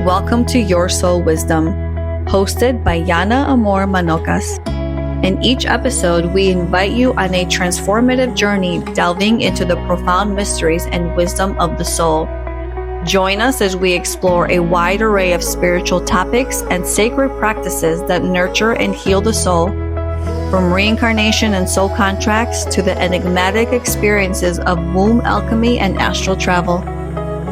welcome to Your Soul Wisdom, hosted by Yana Amor Manocas. In each episode, we invite you on a transformative journey delving into the profound mysteries and wisdom of the soul. Join us as we explore a wide array of spiritual topics and sacred practices that nurture and heal the soul, from reincarnation and soul contracts to the enigmatic experiences of womb alchemy and astral travel.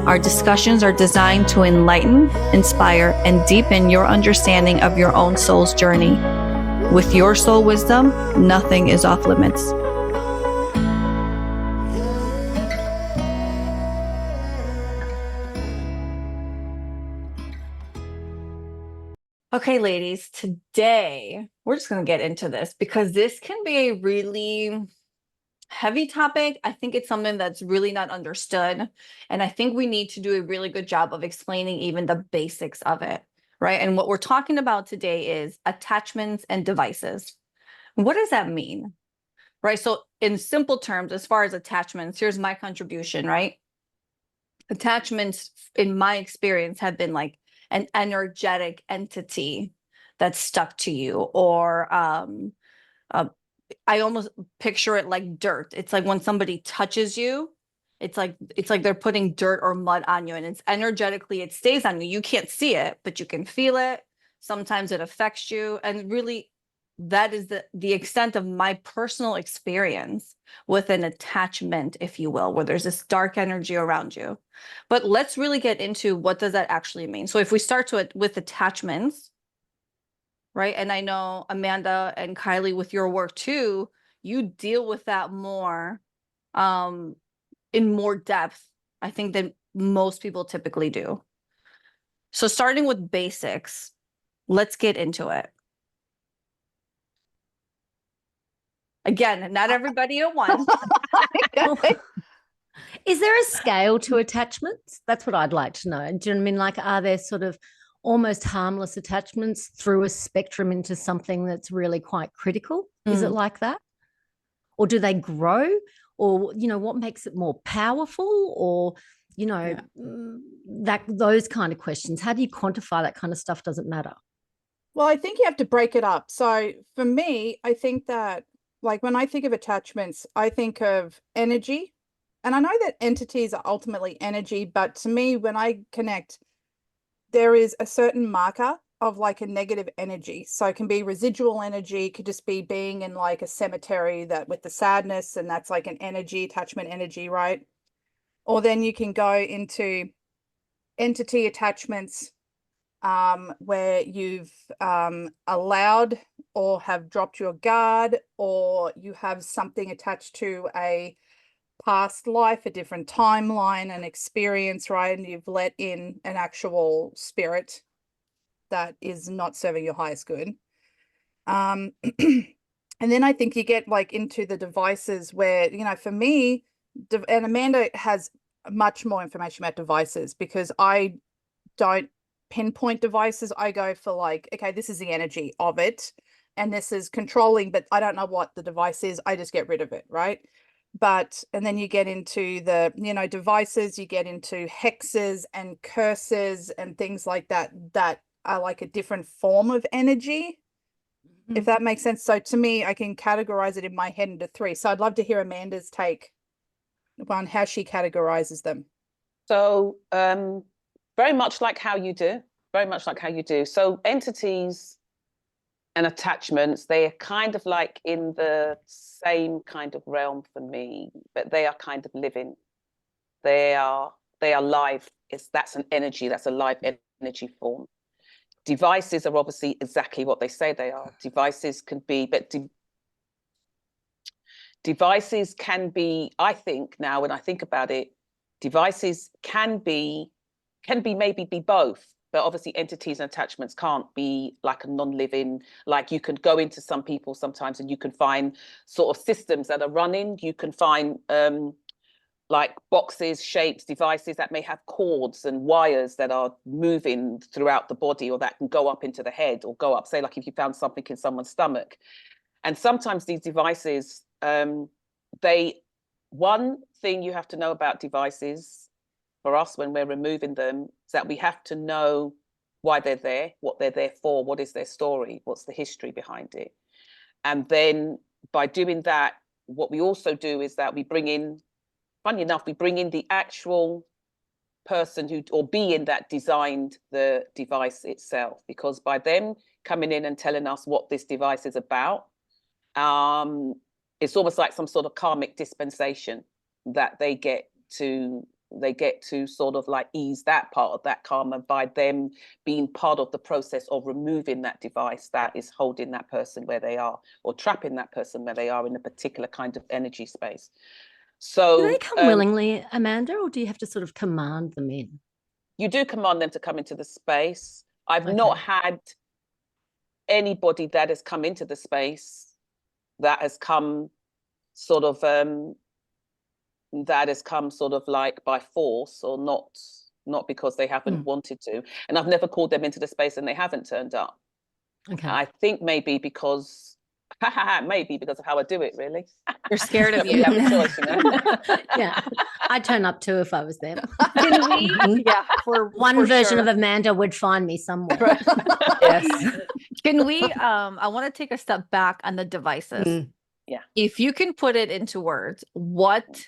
Our discussions are designed to enlighten, inspire, and deepen your understanding of your own soul's journey. With Your Soul Wisdom, nothing is off limits. Okay, ladies, today we're just going to get into this because this can be a really heavy topic. I think it's something that's really not understood. And I think we need to do a really good job of explaining even the basics of it, right? And what we're talking about today is attachments and devices. What does that mean, right? So in simple terms, as far as attachments, here's my contribution, right? Attachments, in my experience, have been like an energetic entity that's stuck to you, or I almost picture it like dirt. It's like when somebody touches you, it's like they're putting dirt or mud on you, and it's energetically, it stays on you. You can't see it, but you can feel it. Sometimes it affects you, and really that is the extent of my personal experience with an attachment, if you will, where there's this dark energy around you. But let's really get into what does that actually mean. So if we start with attachments, right? And I know Amanda and Kylie, with your work too, you deal with that more in more depth, I think, than most people typically do. So starting with basics, let's get into it. Again, not everybody at once. Is there a scale to attachments? That's what I'd like to know. Do you know what I mean? Like, are there sort of almost harmless attachments through a spectrum into something that's really quite critical? Is it like that? Or do they grow? Or, you know, what makes it more powerful? Or, you know, those kind of questions. How do you quantify that kind of stuff? Doesn't matter. Well, I think you have to break it up. So for me, I think that, like, when I think of attachments, I think of energy. And I know that entities are ultimately energy, but to me, when I connect, there is a certain marker of like a negative energy. So it can be residual energy, could just be being in like a cemetery that with the sadness, and that's like an energy, attachment energy, right? Or then you can go into entity attachments, where you've allowed or have dropped your guard, or you have something attached to a past life, a different timeline, an experience, right? And you've let in an actual spirit that is not serving your highest good. And then I think you get like into the devices where, you know, for me, and Amanda has much more information about devices, because I don't pinpoint devices. I go for like, okay, this is the energy of it, and this is controlling, but I don't know what the device is. I just get rid of it, right? But, and then you get into the, you know, devices, you get into hexes and curses and things like that, that are like a different form of energy, if that makes sense. So to me, I can categorize it in my head into three. So I'd love to hear Amanda's take on how she categorizes them. So very much like how you do. So entities and attachments, they are kind of like in the same kind of realm for me, but they are kind of living. They are live. That's an energy, that's a live energy form. Devices are obviously exactly what they say they are. Devices can be, but devices can be, I think now when I think about it, devices can maybe be both. But obviously entities and attachments can't be like a non-living, like you can go into some people sometimes and you can find sort of systems that are running. You can find like boxes, shapes, devices that may have cords and wires that are moving throughout the body, or that can go up into the head or go up, say like if you found something in someone's stomach. And sometimes these devices, one thing you have to know about devices for us when we're removing them is that we have to know why they're there, what they're there for, what is their story, what's the history behind it. And then by doing that, what we also do is that we bring in, funny enough, we bring in the actual person who, or being that designed the device itself, because by them coming in and telling us what this device is about, it's almost like some sort of karmic dispensation that they get to sort of like ease that part of that karma by them being part of the process of removing that device that is holding that person where they are, or trapping that person where they are in a particular kind of energy space. So do they come willingly, Amanda, or do you have to sort of command them in? You do command them to come into the space. I've not had anybody that has come into the space that has come sort of like by force, or not because they haven't wanted to. And I've never called them into the space and they haven't turned up. Okay. I think maybe because of how I do it, really. They're scared of You you. have a choice, you know? Yeah, I'd turn up too if I was them. Can we? Yeah, One version sure. of Amanda would find me somewhere. Yes. Can we? I want to take a step back on the devices. Yeah. If you can put it into words, what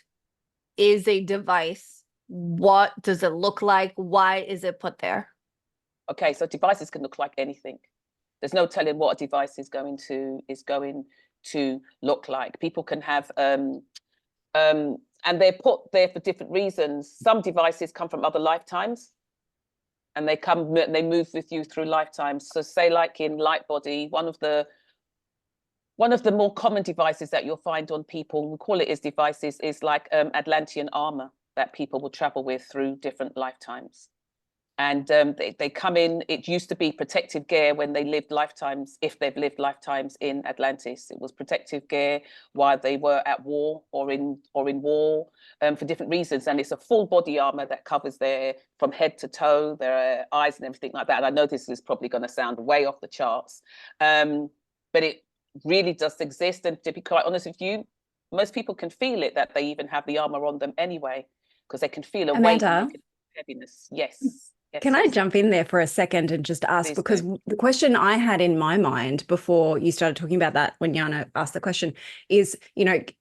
is a device? What does it look like? Why is it put there? Okay, so devices can look like anything. There's no telling what a device is going to look like. People can have and they're put there for different reasons. Some devices come from other lifetimes, and they move with you through lifetimes. So say like in Lightbody, one of the more common devices that you'll find on people, we call it as devices, is like Atlantean armor that people will travel with through different lifetimes. And they come in, it used to be protective gear when they lived lifetimes, if they've lived lifetimes in Atlantis. It was protective gear while they were at war or in war for different reasons. And it's a full body armor that covers from head to toe, their eyes and everything like that. And I know this is probably going to sound way off the charts, but it really does exist. And to be quite honest with you, most people can feel it, that they even have the armor on them anyway, because they can feel a weight and heaviness. Yes. Can I jump in there for a second and just ask, because the question I had in my mind before you started talking about that, when Jana asked the question, is,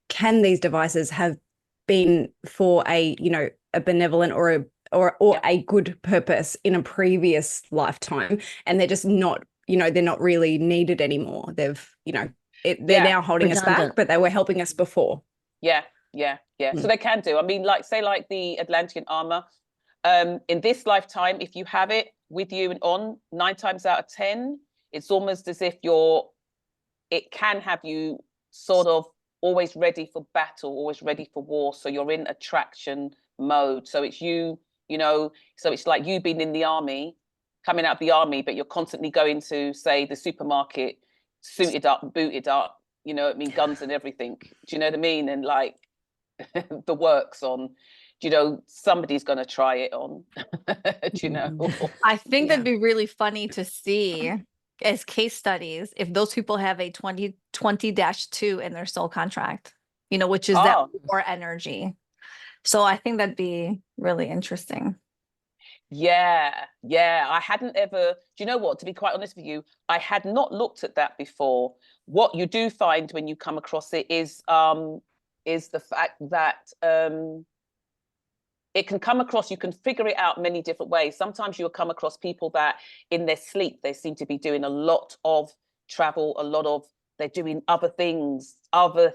can these devices have been for a benevolent or a good purpose in a previous lifetime, and they're just not, they're not really needed anymore. They've, they're now holding us back, but they were helping us before. Yeah. So they can do. I mean, like the Atlantean armor. In this lifetime, if you have it with you and on, 9 times out of 10, it's almost as if it can have you sort of always ready for battle, always ready for war. So you're in attraction mode. So it's so it's like you being in the army, coming out of the army, but you're constantly going to, say, the supermarket, suited up, booted up, guns and everything. Do you know what I mean? And like the works on. Somebody's going to try it on. I think that'd be really funny to see as case studies if those people have a 2020-2 in their soul contract, which is that war energy. So I think that'd be really interesting. Yeah. I hadn't ever, do you know what, to be quite honest with you, I had not looked at that before. What you do find when you come across it is the fact that it can come across, you can figure it out many different ways. Sometimes you'll come across people that in their sleep, they seem to be doing a lot of travel, they're doing other things, and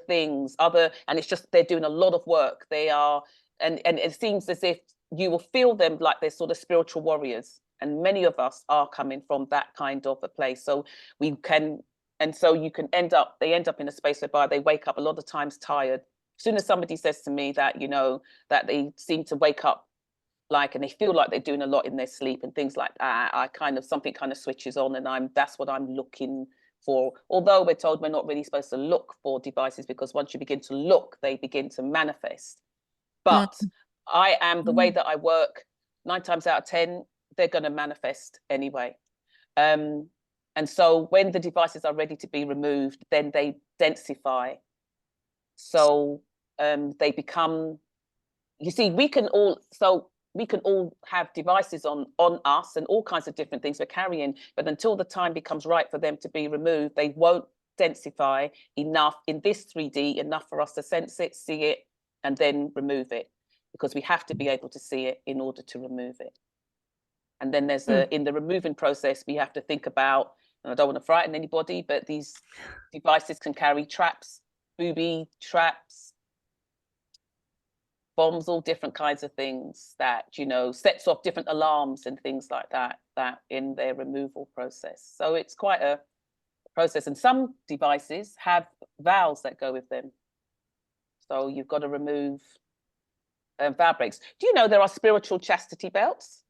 it's just, they're doing a lot of work. They are, and it seems as if you will feel them like they're sort of spiritual warriors. And many of us are coming from that kind of a place. So they end up in a space whereby they wake up a lot of times tired. As soon as somebody says to me that, that they seem to wake up and they feel like they're doing a lot in their sleep and things like that, something kind of switches on, and that's what I'm looking for. Although we're told we're not really supposed to look for devices, because once you begin to look, they begin to manifest. But I am, the way that I work, 9 times out of 10, they're going to manifest anyway. And so when the devices are ready to be removed, then they densify. So they become, you see, we can all, so all have devices on us and all kinds of different things we're carrying, but until the time becomes right for them to be removed, they won't densify enough in this 3D enough for us to sense it, see it, and then remove it, because we have to be able to see it in order to remove it. And then there's in the removing process, we have to think about, and I don't want to frighten anybody, but these devices can carry traps, booby traps, bombs, all different kinds of things that, you know, sets off different alarms and things like that in their removal process. So it's quite a process, and some devices have valves that go with them. So you've got to remove valve breaks. Do you know there are spiritual chastity belts?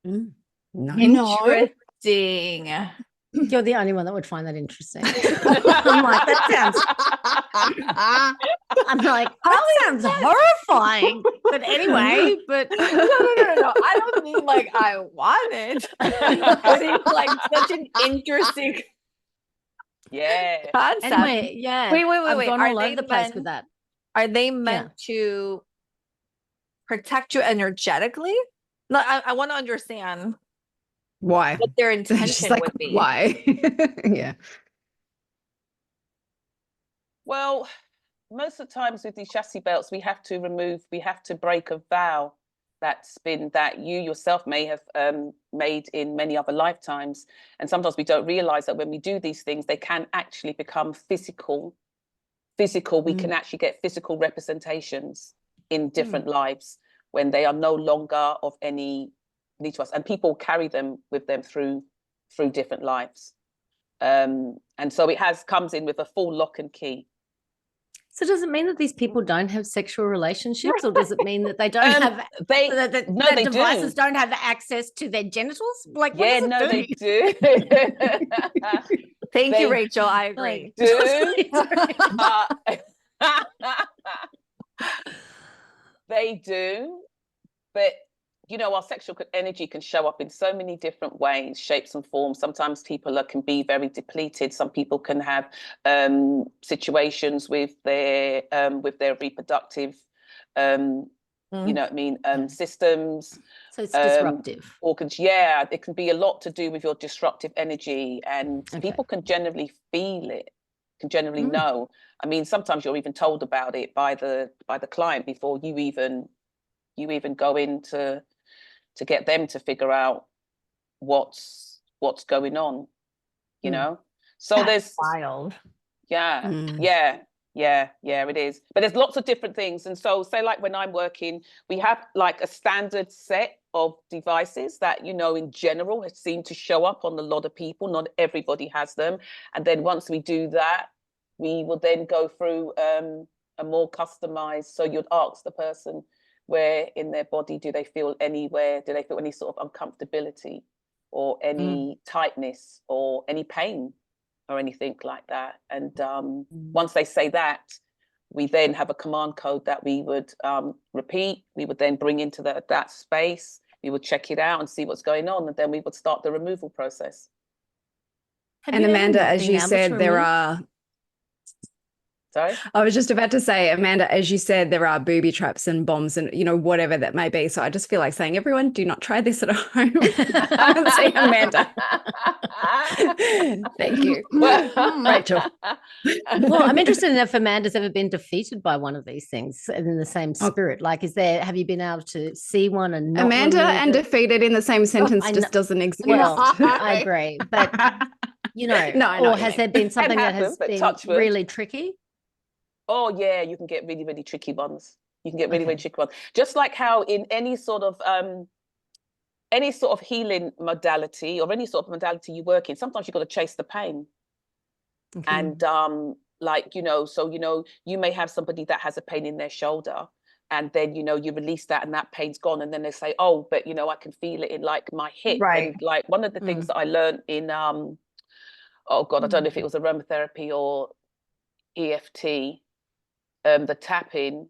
No. Interesting. You're the only one that would find that interesting. I'm like, that sounds. I'm like, that sounds horrifying. But anyway, but No. I don't mean like I want it. But it's like such an interesting Yeah. concept. anyway, yeah. Wait. I've gone Are all they over the place meant- with that. Are they meant to protect you energetically? No, I want to understand Why? what their She's intention like, would be. why? Yeah. Well, most of the times with these chassis belts, we have to break a vow that you yourself may have made in many other lifetimes. And sometimes we don't realize that when we do these things, they can actually become physical. We can actually get physical representations in different lives when they are no longer of any need to us. And people carry them with them through different lives. And so it comes in with a full lock and key. So does it mean that these people don't have sexual relationships, or does it mean that they don't have they devices don't have access to their genitals? Like, what yeah, does it no, do? they do. Thank you, They Rachel. I agree. do. They do, but you know, our sexual energy can show up in so many different ways, shapes and forms. Sometimes people can be very depleted. Some people can have situations with their reproductive you know what I mean, systems. So it's disruptive. Organs, yeah, it can be a lot to do with your disruptive energy, and people can generally feel it, can generally know. I mean, sometimes you're even told about it by the client before you even go in to get them to figure out what's going on, you know. So That's there's wild. Yeah, it is. But there's lots of different things. And so say like when I'm working, we have like a standard set of devices that, you know, in general, it seems to show up on a lot of people. Not everybody has them. And then once we do that, we will then go through a more customized. So you'd ask the person where in their body do they feel anywhere? Do they feel any sort of uncomfortability or any tightness or any pain or anything like that? And once they say that, we then have a command code that we would repeat. We would then bring into that space. We would check it out and see what's going on, and then we would start the removal process. And Amanda, as you said, there are. Sorry? I was just about to say, Amanda, as you said, there are booby traps and bombs and, you know, whatever that may be. So I just feel like saying, everyone, do not try this at home. See Amanda. Thank you. Rachel. Well, I'm interested in if Amanda's ever been defeated by one of these things in the same spirit. Like, have you been able to see one and not Amanda and defeated in the same sentence just doesn't exist. Well, I agree. But, you know, or has there been something that has been really tricky? Oh yeah, you can get really, really tricky ones. You can get really, really tricky ones. Just like how in any sort of healing modality or any sort of modality you work in, sometimes you've got to chase the pain. And like, you know, so, you know, you may have somebody that has a pain in their shoulder, and then, you know, you release that and that pain's gone. And then they say, oh, but, you know, I can feel it in like my hip. Right. And like one of the things that I learned in, oh God, I don't know if it was aromatherapy or EFT, the tapping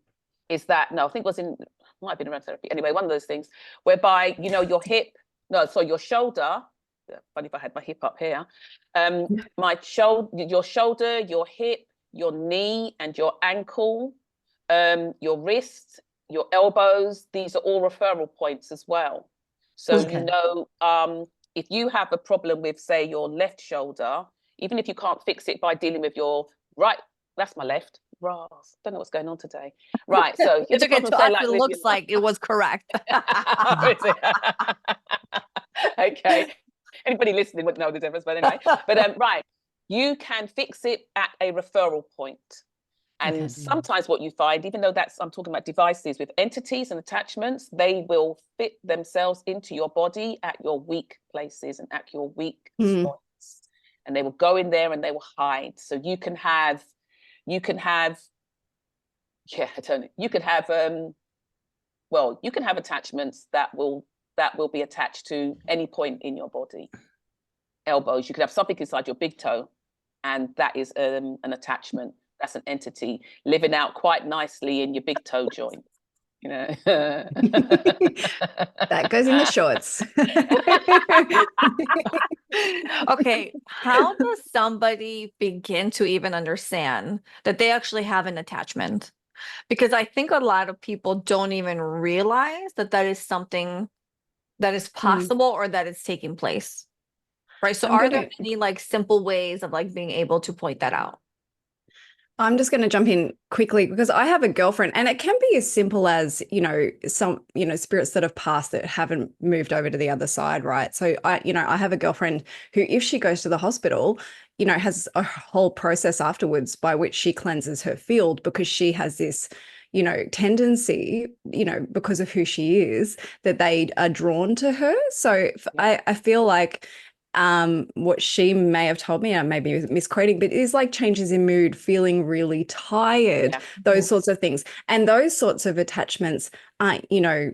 is that, no, I think it might have been aromatherapy. Anyway, one of those things whereby, you know, your shoulder, funny if I had my hip up here, your shoulder, your hip, your knee and your ankle, your wrist, your elbows, these are all referral points as well. So, Okay. you know, if you have a problem with, say, your left shoulder, even if you can't fix it by dealing with your right, that's my left. Ras, don't know what's going on today. Right, so It's okay. To say, us, like, it with looks like it was correct. Oh, is it? Okay. Anybody listening would know the difference, but anyway. But right, you can fix it at a referral point. And Okay. sometimes what you find, even though I'm talking about devices with entities and attachments, they will fit themselves into your body at your weak places and at your weak spots. And they will go in there and they will hide. So you can have, yeah, I don't know. You can have, you can have attachments that will be attached to any point in your body. Elbows, you could have something inside your big toe, and that is an attachment. That's an entity living out quite nicely in your big toe joint. You know, That goes in the shorts. Okay, how does somebody begin to even understand that they actually have an attachment? Because I think a lot of people don't even realize that that is something that is possible or that is taking place. Right. So are there any like simple ways of like being able to point that out? I'm just going to jump in quickly because I have a girlfriend, and it can be as simple as, you know, some, you know, spirits that have passed that haven't moved over to the other side, right? So I have a girlfriend who, if she goes to the hospital, you know, has a whole process afterwards by which she cleanses her field, because she has this, you know, tendency, you know, because of who she is, that they are drawn to her. So I feel like what she may have told me, I may be misquoting, but it is like changes in mood, feeling really tired, those sorts of things. And those sorts of attachments aren't, you know,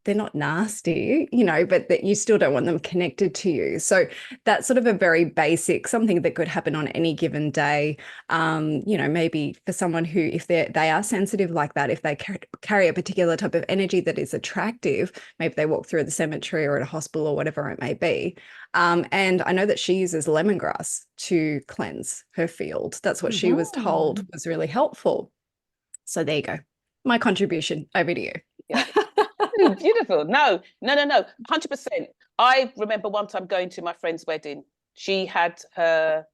they're not nasty, you know, but that you still don't want them connected to you. So that's sort of a very basic, something that could happen on any given day. You know, maybe for someone who, if they are sensitive like that, if they carry a particular type of energy that is attractive, maybe they walk through the cemetery or at a hospital or whatever it may be. And I know that she uses lemongrass to cleanse her field. That's what she was told was really helpful. So there you go. My contribution. Over to you. Yeah. Beautiful. No, 100%. I remember one time going to my friend's wedding. She had her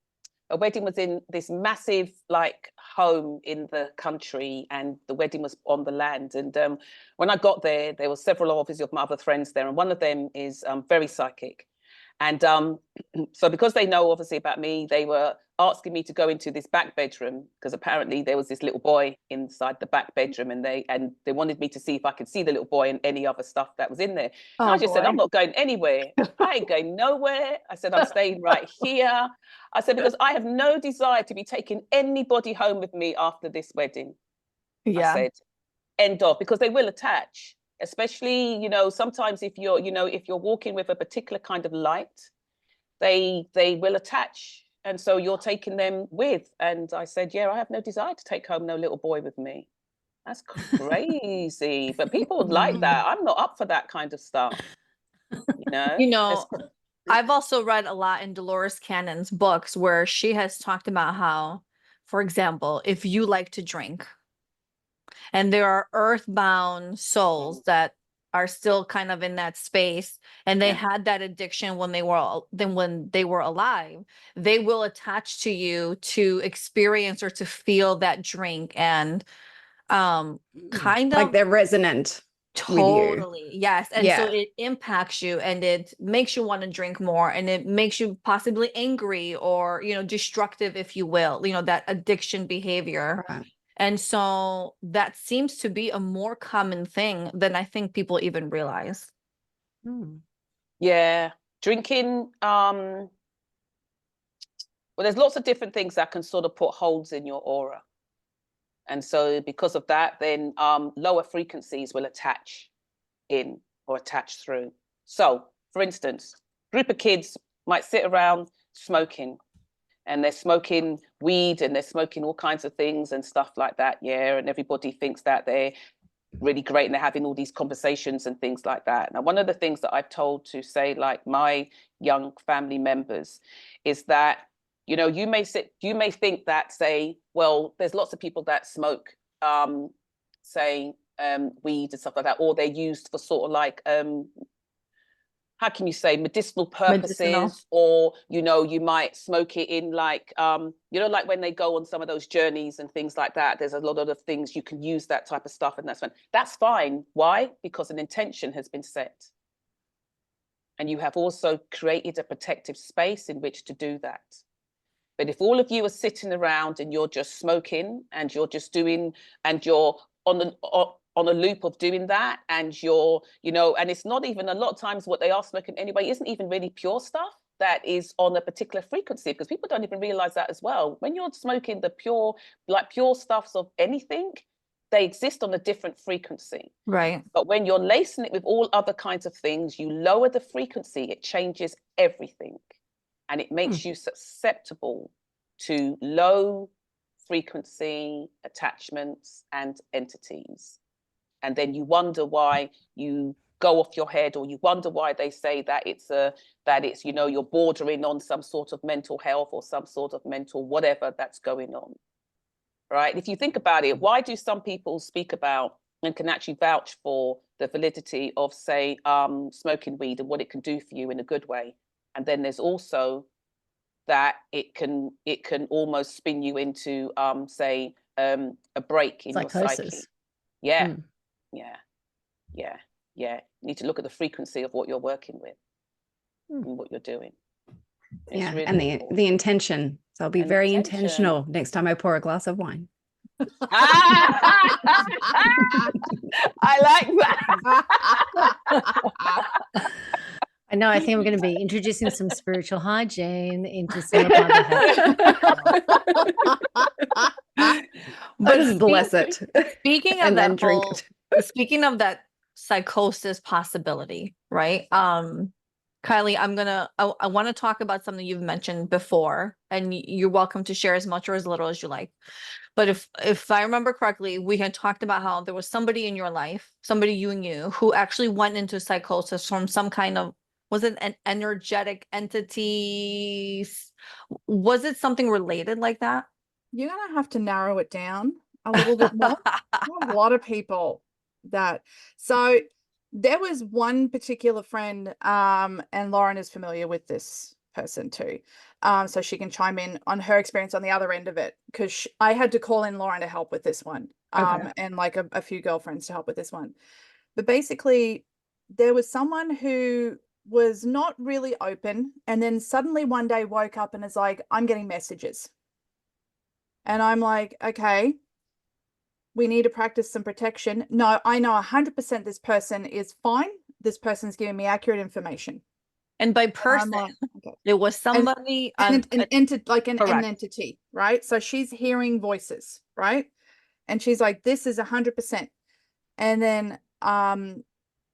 wedding was in this massive like home in the country, and the wedding was on the land. And when I got there, there were several obviously of my other friends there, and one of them is very psychic. And so because they know obviously about me, they were asking me to go into this back bedroom, because apparently there was this little boy inside the back bedroom, and they wanted me to see if I could see the little boy and any other stuff that was in there. And I just said, I'm not going anywhere. I ain't going nowhere. I said, I'm staying right here. I said, because I have no desire to be taking anybody home with me after this wedding. I said, end of, because they will attach. Especially, you know, sometimes if you're walking with a particular kind of light, they will attach. And so you're taking them with. And I said, yeah, I have no desire to take home no little boy with me. That's crazy. But people would like that. I'm not up for that kind of stuff. You know, I've also read a lot in Dolores Cannon's books where she has talked about how, for example, if you like to drink, and there are earthbound souls that are still kind of in that space, and they had that addiction when they were alive, they will attach to you to experience or to feel that drink, and kind of like they're resonant totally with you. Yes. And so it impacts you, and it makes you want to drink more, and it makes you possibly angry or, you know, destructive, if you will, you know, that addiction behavior. Right. And so that seems to be a more common thing than I think people even realize. Yeah. Drinking, well, there's lots of different things that can sort of put holes in your aura. And so because of that, then lower frequencies will attach in or attach through. So, for instance, a group of kids might sit around smoking, and they're smoking weed and they're smoking all kinds of things and stuff like that. Yeah. And everybody thinks that they're really great and they're having all these conversations and things like that. Now, one of the things that I've told to say, like my young family members, is that, you know, you may think that, say, well, there's lots of people that smoke, say weed and stuff like that, or they're used for sort of like how can you say, medicinal purposes, or you might smoke it in like like when they go on some of those journeys and things like that, there's a lot of things you can use that type of stuff, and that's fine. Why? Because an intention has been set, and you have also created a protective space in which to do that. But if all of you are sitting around and you're just smoking and you're just doing, and you're on a loop of doing that, and you're, and it's not even, a lot of times what they are smoking anyway isn't even really pure stuff that is on a particular frequency, because people don't even realize that as well. When you're smoking the pure stuffs of anything, they exist on a different frequency. Right. But when you're lacing it with all other kinds of things, you lower the frequency, it changes everything. And it makes you susceptible to low frequency attachments and entities. And then you wonder why you go off your head, or you wonder why they say that it's you're bordering on some sort of mental health or some sort of mental whatever that's going on. Right? If you think about it, why do some people speak about and can actually vouch for the validity of, say, smoking weed and what it can do for you in a good way? And then there's also that it can almost spin you into say a break in psychosis. Your psyche. Yeah. You need to look at the frequency of what you're working with and what you're doing. It's really and the intention. So I'll be very intentional next time I pour a glass of wine. I like that. I know. I think I'm going to be introducing some spiritual hygiene into some of my behavior. But just bless it. Speaking of that drink speaking of that psychosis possibility, right? Kylie, I want to talk about something you've mentioned before, and you're welcome to share as much or as little as you like. But if I remember correctly, we had talked about how there was somebody in your life, somebody you knew, who actually went into psychosis from some kind of, was it an energetic entity? Was it something related like that? You're going to have to narrow it down a little bit more. A lot of people that. So there was one particular friend, and Lauren is familiar with this person too. So she can chime in on her experience on the other end of it, because I had to call in Lauren to help with this one, and like a few girlfriends to help with this one. But basically, there was someone who was not really open, and then suddenly one day woke up and is like, I'm getting messages. And I'm like, okay, we need to practice some protection. No, I know 100% this person is fine. This person's giving me accurate information. And by person, like, okay. It was somebody, an entity, right? So she's hearing voices, right? And she's like, this is 100%. And then I'm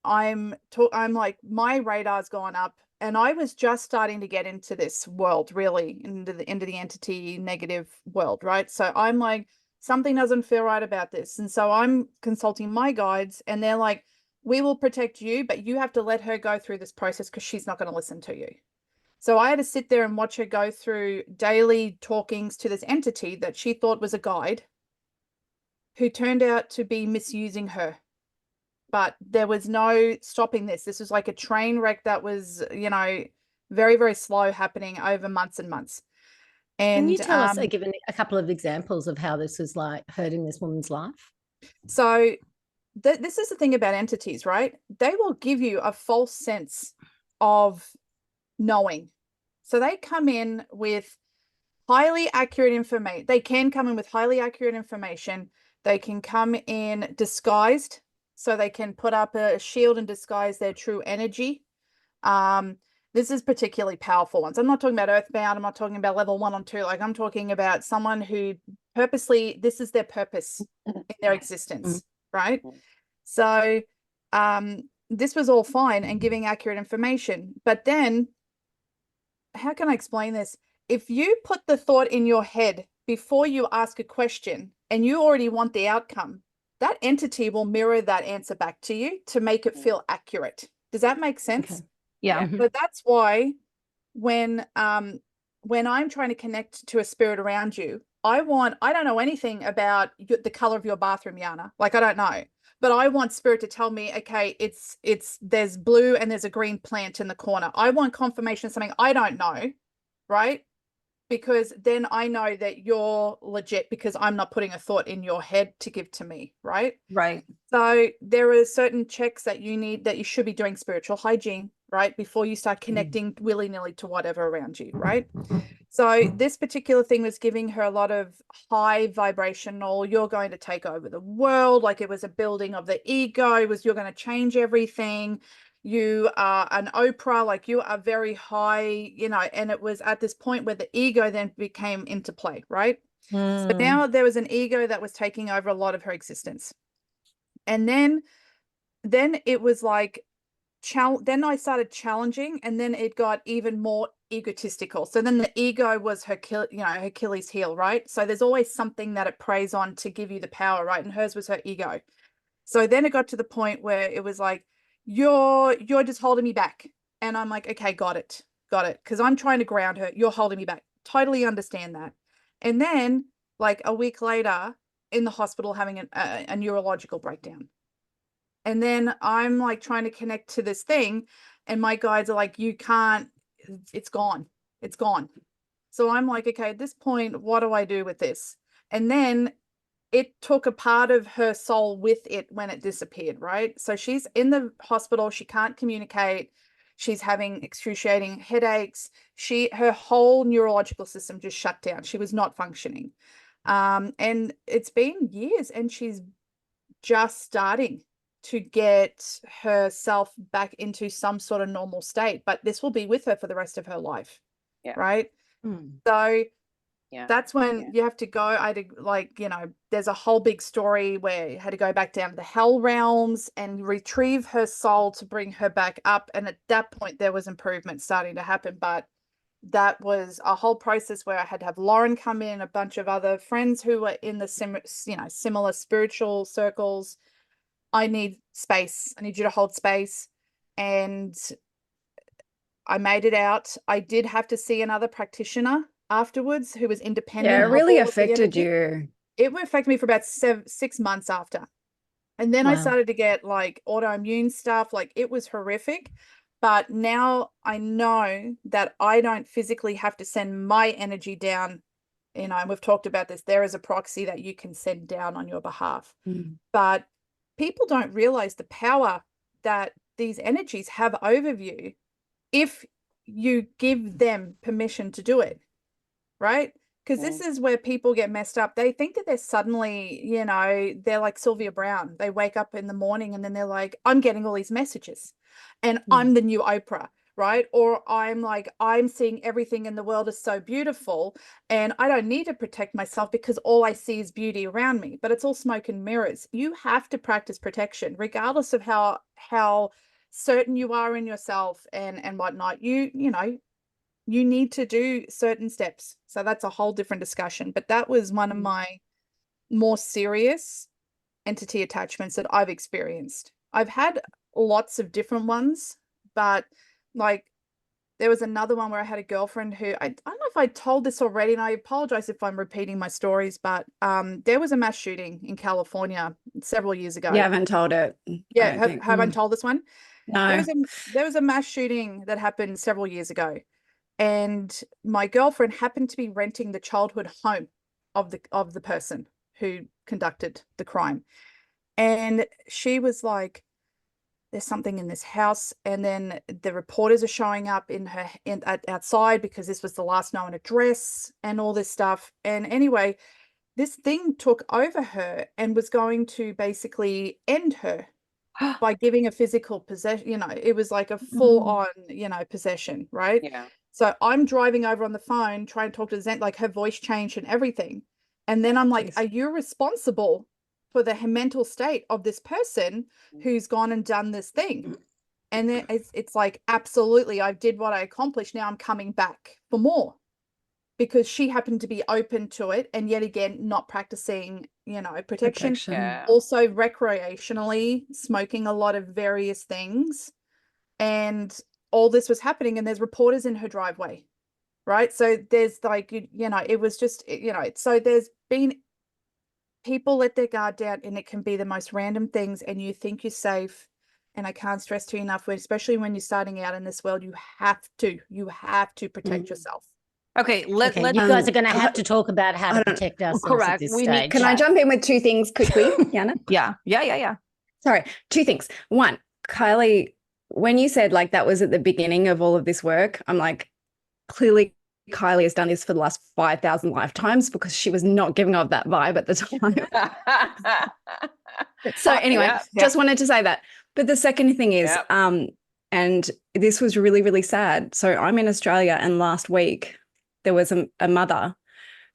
like, my radar's gone up, and I was just starting to get into this world, really, into the entity negative world, right? So I'm like, something doesn't feel right about this. And so I'm consulting my guides, and they're like, we will protect you, but you have to let her go through this process because she's not going to listen to you. So I had to sit there and watch her go through daily talkings to this entity that she thought was a guide, who turned out to be misusing her. But there was no stopping this. This was like a train wreck that was, very, very slow, happening over months and months. And can you tell us, given a couple of examples of how this is like hurting this woman's life? So this is the thing about entities, right? They will give you a false sense of knowing. So they come in with highly accurate information. They can come in with highly accurate information. They can come in disguised. So they can put up a shield and disguise their true energy. This is particularly powerful ones. I'm not talking about earthbound. I'm not talking about level 1 or 2. Like, I'm talking about someone who purposely, this is their purpose in their existence, right? So this was all fine and giving accurate information. But then, how can I explain this? If you put the thought in your head before you ask a question and you already want the outcome, that entity will mirror that answer back to you to make it feel accurate. Does that make sense? Okay. Yeah. But that's why when I'm trying to connect to a spirit around you, I don't know anything about the color of your bathroom, Yana. Like, I don't know. but I want spirit to tell me, okay, there's blue and there's a green plant in the corner. I want confirmation of something I don't know, right? Because then I know that you're legit because I'm not putting a thought in your head to give to me, right? Right. So there are certain checks that you should be doing spiritual hygiene, right? Before you start connecting willy-nilly to whatever around you, right? So this particular thing was giving her a lot of high vibrational, you're going to take over the world. Like it was a building of the ego, you're going to change everything. You are an Oprah, like you are very high, and it was at this point where the ego then became into play, right? So now there was an ego that was taking over a lot of her existence. And then it was like, then I started challenging, and then it got even more egotistical. So then the ego was her Achilles heel, right? So there's always something that it preys on to give you the power, right? And hers was her ego. So then it got to the point where it was like, you're just holding me back. And I'm like, okay, got it. Because I'm trying to ground her. You're holding me back. Totally understand that. And then like a week later in the hospital having a neurological breakdown. And then I'm like trying to connect to this thing, and my guides are like, you can't, it's gone. So I'm like, okay, at this point, what do I do with this? And then it took a part of her soul with it when it disappeared, right? So she's in the hospital, she can't communicate, she's having excruciating headaches, her whole neurological system just shut down. She was not functioning. And it's been years, and she's just starting to get herself back into some sort of normal state, but this will be with her for the rest of her life. Yeah. Right. So yeah, that's when you have to go. There's a whole big story where you had to go back down to the hell realms and retrieve her soul to bring her back up. And at that point, there was improvement starting to happen. But that was a whole process where I had to have Lauren come in, a bunch of other friends who were in the similar spiritual circles. I need space. I need you to hold space. And I made it out. I did have to see another practitioner afterwards who was independent. Yeah, it really affected you. It affected me for about 6 months after. And then I started to get like autoimmune stuff. Like it was horrific. But now I know that I don't physically have to send my energy down. And we've talked about this. There is a proxy that you can send down on your behalf. But people don't realize the power that these energies have over you if you give them permission to do it, right? Because this is where people get messed up. They think that they're suddenly, they're like Sylvia Brown. They wake up in the morning and then they're like, I'm getting all these messages and I'm the new Oprah, right? Or I'm like, I'm seeing everything in the world is so beautiful and I don't need to protect myself because all I see is beauty around me, but it's all smoke and mirrors. You have to practice protection regardless of how certain you are in yourself and whatnot. You need to do certain steps. So that's a whole different discussion. But that was one of my more serious entity attachments that I've experienced. I've had lots of different ones, but like there was another one where I had a girlfriend who, I don't know if I told this already, and I apologize if I'm repeating my stories, but there was a mass shooting in California several years ago. You haven't told it. Yeah, have I told this one? No. There was a mass shooting that happened several years ago. And my girlfriend happened to be renting the childhood home of the person who conducted the crime. And she was like, there's something in this house. And then the reporters are showing up outside because this was the last known address and all this stuff. And anyway, this thing took over her and was going to basically end her by giving a physical possession. It was like a full on, possession, right? yeah. So I'm driving over on the phone, trying to talk to Zen, like her voice changed and everything. And then I'm like, are you responsible for the mental state of this person who's gone and done this thing? And then it's like, absolutely, I did what I accomplished. Now I'm coming back for more because she happened to be open to it. And yet again, not practicing, protection. Yeah. Also recreationally smoking a lot of various things. And all this was happening and there's reporters in her driveway, right? So there's like, it was just, so there's been people let their guard down, and it can be the most random things, and you think you're safe. And I can't stress to you enough, especially when you're starting out in this world, you have to protect yourself. Okay, Okay, you guys are going to have to talk about how to protect ourselves correct. at this We need- stage. Can I jump in with two things quickly, Yana? Yeah. Sorry, two things. One, Kylie, when you said like that was at the beginning of all of this work, I'm like, clearly Kylie has done this for the last 5,000 lifetimes, because she was not giving off that vibe at the time. So anyway, just wanted to say that. But the second thing is, and this was really, really sad. So I'm in Australia, and last week there was a mother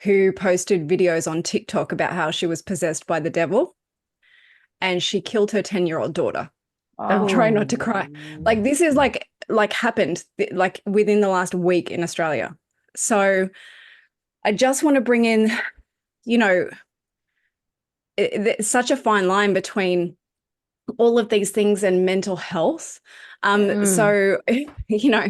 who posted videos on TikTok about how she was possessed by the devil, and she killed her 10-year-old daughter. I'm trying not to cry. Like, this is like happened like within the last week in Australia. So I just want to bring in, you know, it's such a fine line between all of these things and mental health. So, you know,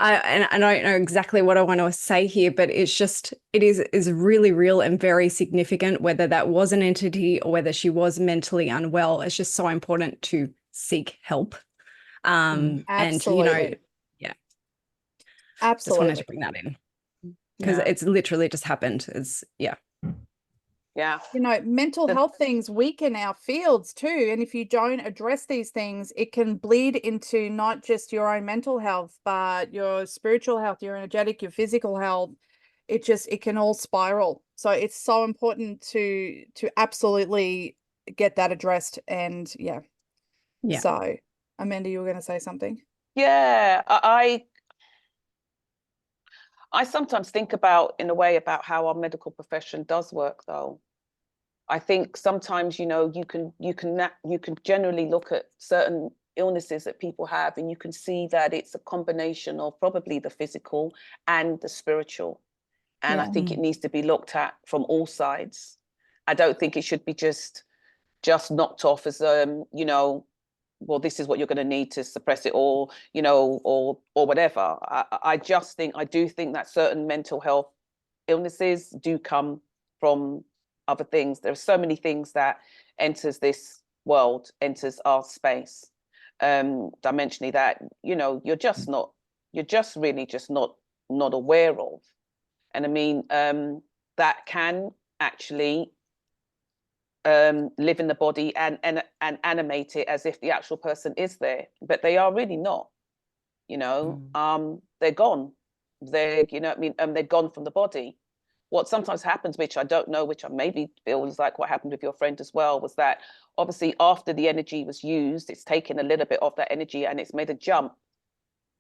I don't know exactly what I want to say here, but it's just, it is really real and very significant, whether that was an entity or whether she was mentally unwell. It's just so important to seek help. And, you know, yeah. Absolutely. Just wanted to bring that in, because it's literally just happened. It's, Yeah. You know, mental health things weaken our fields too. And if you don't address these things, it can bleed into not just your own mental health, but your spiritual health, your energetic, your physical health. It can all spiral. So it's so important to absolutely get that addressed. And yeah. So Amanda, you were going to say something? Yeah, I sometimes think about, in a way, about how our medical profession does work, though. I think sometimes, you know, you can generally look at certain illnesses that people have, and you can see that it's a combination of probably the physical and the spiritual. And I think it needs to be looked at from all sides. I don't think it should be just knocked off as you know, well, this is what you're going to need to suppress it, or, you know, or whatever. I do think that certain mental health illnesses do come from other things. There are so many things that enters this world, enters our space, dimensionally, that, you know, you're just really not aware of. And I mean, that can actually live in the body and animate it as if the actual person is there, but they are really not, you know. They're gone. You know what I mean? They're gone from the body. What sometimes happens, which I don't know, which I maybe feel is like what happened with your friend as well, was that obviously after the energy was used, it's taken a little bit of that energy and it's made a jump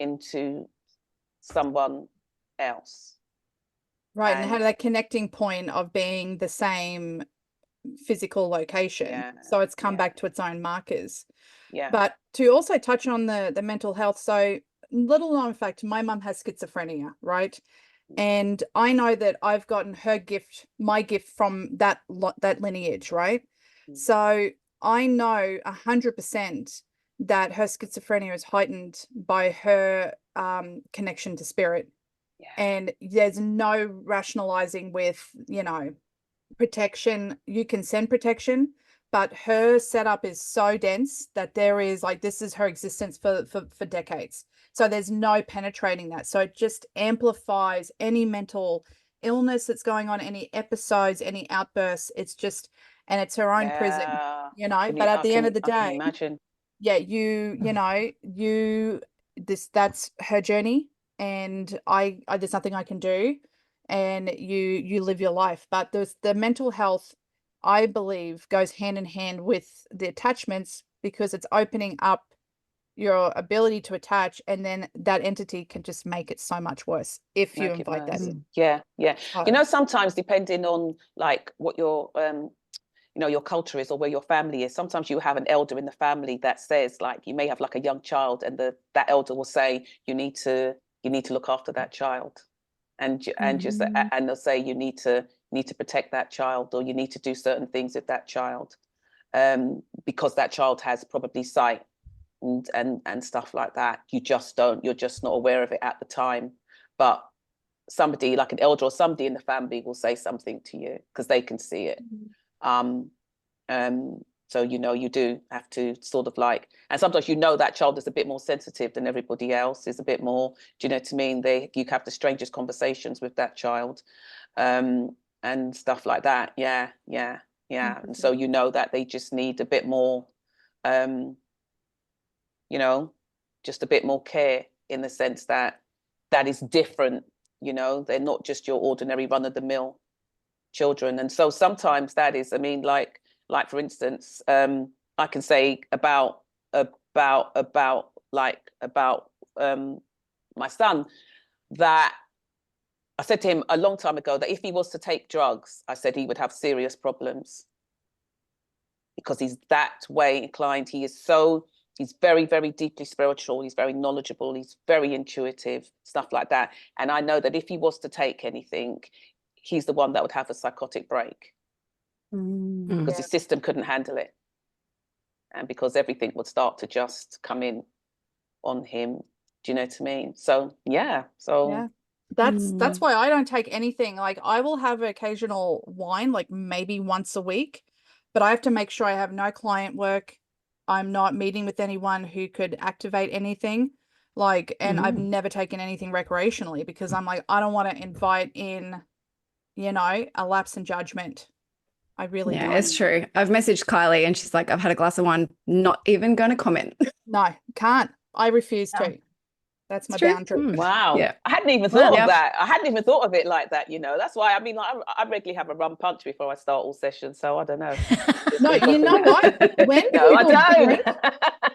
into someone else. Right. And had that connecting point of being the same physical location. So it's come back to its own markers. But to also touch on the mental health, so little known fact, my mum has schizophrenia, right? And I know that I've gotten my gift from that lineage, right? So I know 100% that her schizophrenia is heightened by her connection to spirit. And there's no rationalizing with, you know, protection. You can send protection, but her setup is so dense that there is like, this is her existence for decades. So there's no penetrating that. So it just amplifies any mental illness that's going on, any episodes, any outbursts. It's just, and it's her own prison, you know. But at the end of the day, imagine. You know, that's her journey, and I there's nothing I can do, and you live your life. But there's the mental health, I believe, goes hand in hand with the attachments, because it's opening up your ability to attach, and then that entity can just make it so much worse if you invite that in. You know, sometimes depending on like what your you know, your culture is, or where your family is, sometimes you have an elder in the family that says, like, you may have like a young child, and that elder will say, you need to look after that child, and they'll say you need to protect that child, or you need to do certain things with that child, because that child has probably sight and stuff like that. You're just not aware of it at the time, but somebody like an elder or somebody in the family will say something to you because they can see it. So, you know, you do have to sort of like, and sometimes, you know, that child is a bit more sensitive than everybody else, is a bit more, do you know what I mean? You have the strangest conversations with that child, and stuff like that. Yeah. And so, you know, that they just need a bit more, you know, just a bit more care, in the sense that that is different, you know, they're not just your ordinary run-of-the-mill children. And so sometimes that is, I mean, like for instance, I can say about my son, that I said to him a long time ago that if he was to take drugs, I said he would have serious problems, because he's that way inclined. He's very, very deeply spiritual. He's very knowledgeable. He's very intuitive, stuff like that. And I know that if he was to take anything, he's the one that would have a psychotic break, because his system couldn't handle it. And because everything would start to just come in on him. Do you know what I mean? So, yeah. So yeah. That's why I don't take anything. Like, I will have occasional wine, like maybe once a week, but I have to make sure I have no client work. I'm not meeting with anyone who could activate anything. Like, and I've never taken anything recreationally, because I'm like, I don't want to invite in, you know, a lapse in judgment. I really don't. Yeah, it's true. I've messaged Kylie and she's like, I've had a glass of wine, not even going to comment. No, can't. I refuse Yeah. to. That's my It's true. boundary. wow. Yeah. I hadn't even thought of that. I hadn't even thought of it like that, you know. That's why, I mean, like, I regularly have a rum punch before I start all sessions, so I don't know. No, you know what? When No, I people don't. drink,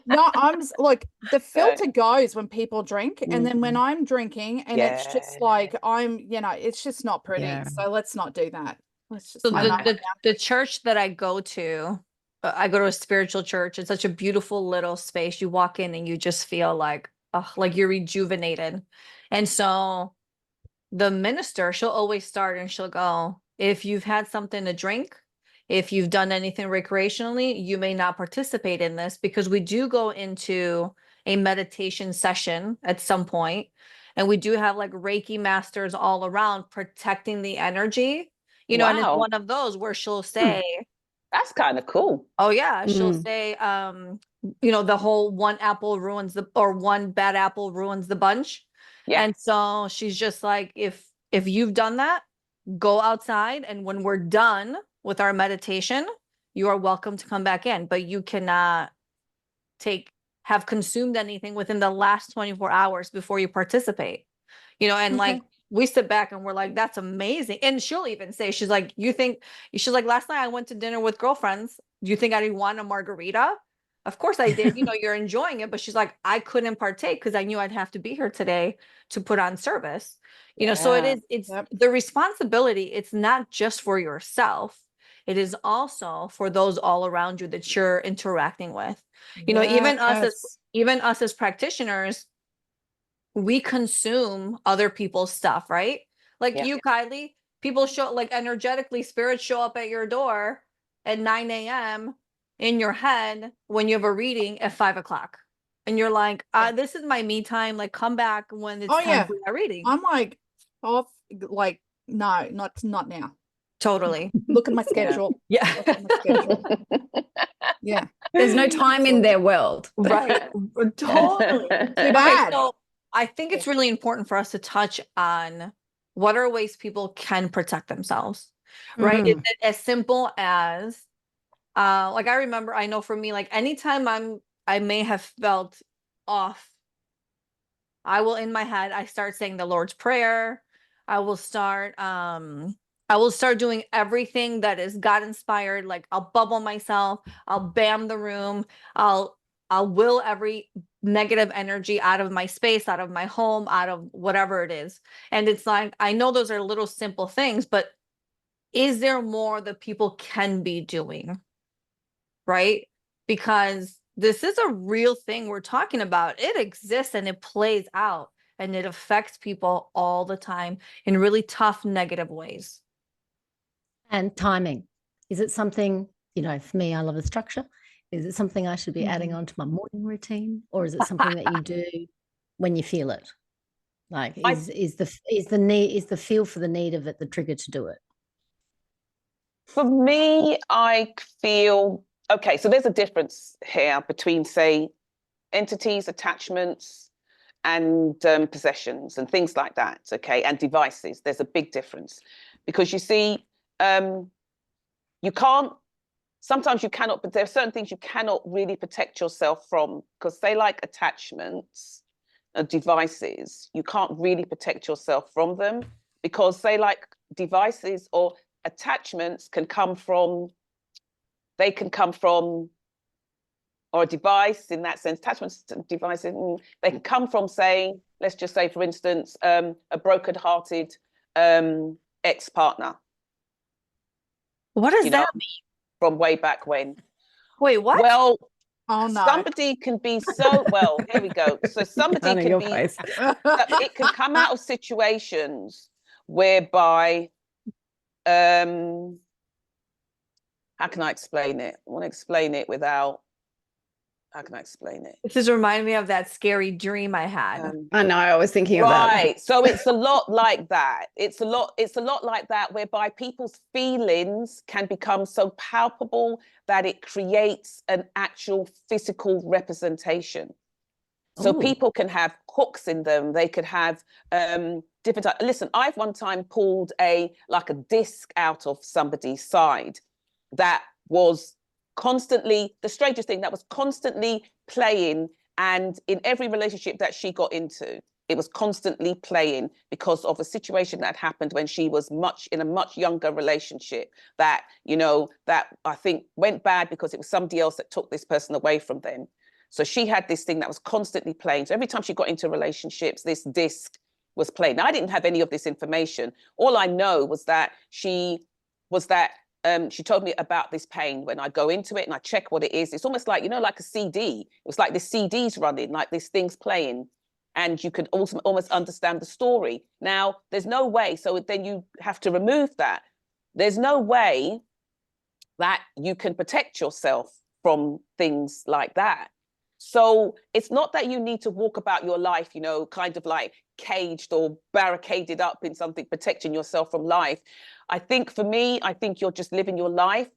no, look, the filter goes when people drink, and then when I'm drinking, and it's just like, you know, it's just not pretty. Yeah. So let's not do that. Let's just So I know. the church that I go to a spiritual church. It's such a beautiful little space. You walk in and you just feel like you're rejuvenated. And so the minister, she'll always start and she'll go, if you've had something to drink, if you've done anything recreationally, you may not participate in this, because we do go into a meditation session at some point, and we do have like Reiki masters all around protecting the energy, you know, and it's Wow. one of those where she'll say, That's kind of cool. oh yeah, she'll say, you know, the whole one bad apple ruins the bunch. Yeah. And so she's just like, if you've done that, go outside, and when we're done with our meditation, you are welcome to come back in, but you cannot have consumed anything within the last 24 hours before you participate. You know, and like we sit back and we're like, that's amazing. And she'll even say, she's like, last night I went to dinner with girlfriends. Do you think I didn't want a margarita? Of course I did. You know, you're enjoying it. But she's like, I couldn't partake because I knew I'd have to be here today to put on service. You know, so it's the responsibility. It's not just for yourself. It is also for those all around you that you're interacting with. You know, even us as practitioners, we consume other people's stuff, right? Like you, Kylie, people show, like, energetically, spirits show up at your door at 9 a.m. in your head when you have a reading at 5 o'clock. And you're like, this is my me time. Like, come back when it's time for your reading. I'm like, no, not now. Totally. Look at my schedule. Yeah. Look at my schedule. Yeah. There's no time in their world. Right. Totally. Too bad. So I think it's really important for us to touch on what are ways people can protect themselves, right? Is it as simple as, like, I know for me, like, anytime I may have felt off, I will, in my head, I start saying the Lord's Prayer. I will start doing everything that is God inspired. Like, I'll bubble myself, I'll bam the room, I'll will every negative energy out of my space, out of my home, out of whatever it is. And it's like, I know those are little simple things, but is there more that people can be doing? Right? Because this is a real thing we're talking about. It exists and it plays out, and it affects people all the time in really tough, negative ways. And timing. Is it something, you know, for me, I love the structure. Is it something I should be adding on to my morning routine, or is it something that you do when you feel it? Like, is the feel for the need of it the trigger to do it? For me, I feel, okay, so there's a difference here between, say, entities, attachments, and possessions and things like that, okay, and devices. There's a big difference because you see, you can't, sometimes you cannot, but there are certain things you cannot really protect yourself from, because they like attachments and devices, you can't really protect yourself from them, because they like devices or attachments can come from, they can come from, or a device in that sense, attachments to devices, they can come from, say, let's just say, for instance, a broken-hearted ex-partner. What does that mean? From way back when. Wait, what? Well, Oh no. somebody can be so, well, here we go. So somebody can be, it can come out of situations whereby, how can I explain it? I want to explain it without, how can I explain it? This is reminding me of that scary dream I had. I know, I was thinking of that. Right. So it's a lot like that. It's a lot like that, whereby people's feelings can become so palpable that it creates an actual physical representation. So people can have hooks in them. They could have different. Listen, I've one time pulled like a disc out of somebody's side that was constantly, the strangest thing, that was constantly playing, and in every relationship that she got into, it was constantly playing because of a situation that happened when she was in a much younger relationship that, you know, that I think went bad because it was somebody else that took this person away from them. So she had this thing that was constantly playing. So every time she got into relationships, this disc was playing. Now, I didn't have any of this information. All I know was that she told me about this pain. When I go into it and I check what it is, it's almost like, you know, like a CD. It was like the CD's running, like this thing's playing, and you can also almost understand the story. Now, there's no way. So then you have to remove that. There's no way that you can protect yourself from things like that. So it's not that you need to walk about your life, you know, kind of like caged or barricaded up in something, protecting yourself from life. I think for me, I think you're just living your life,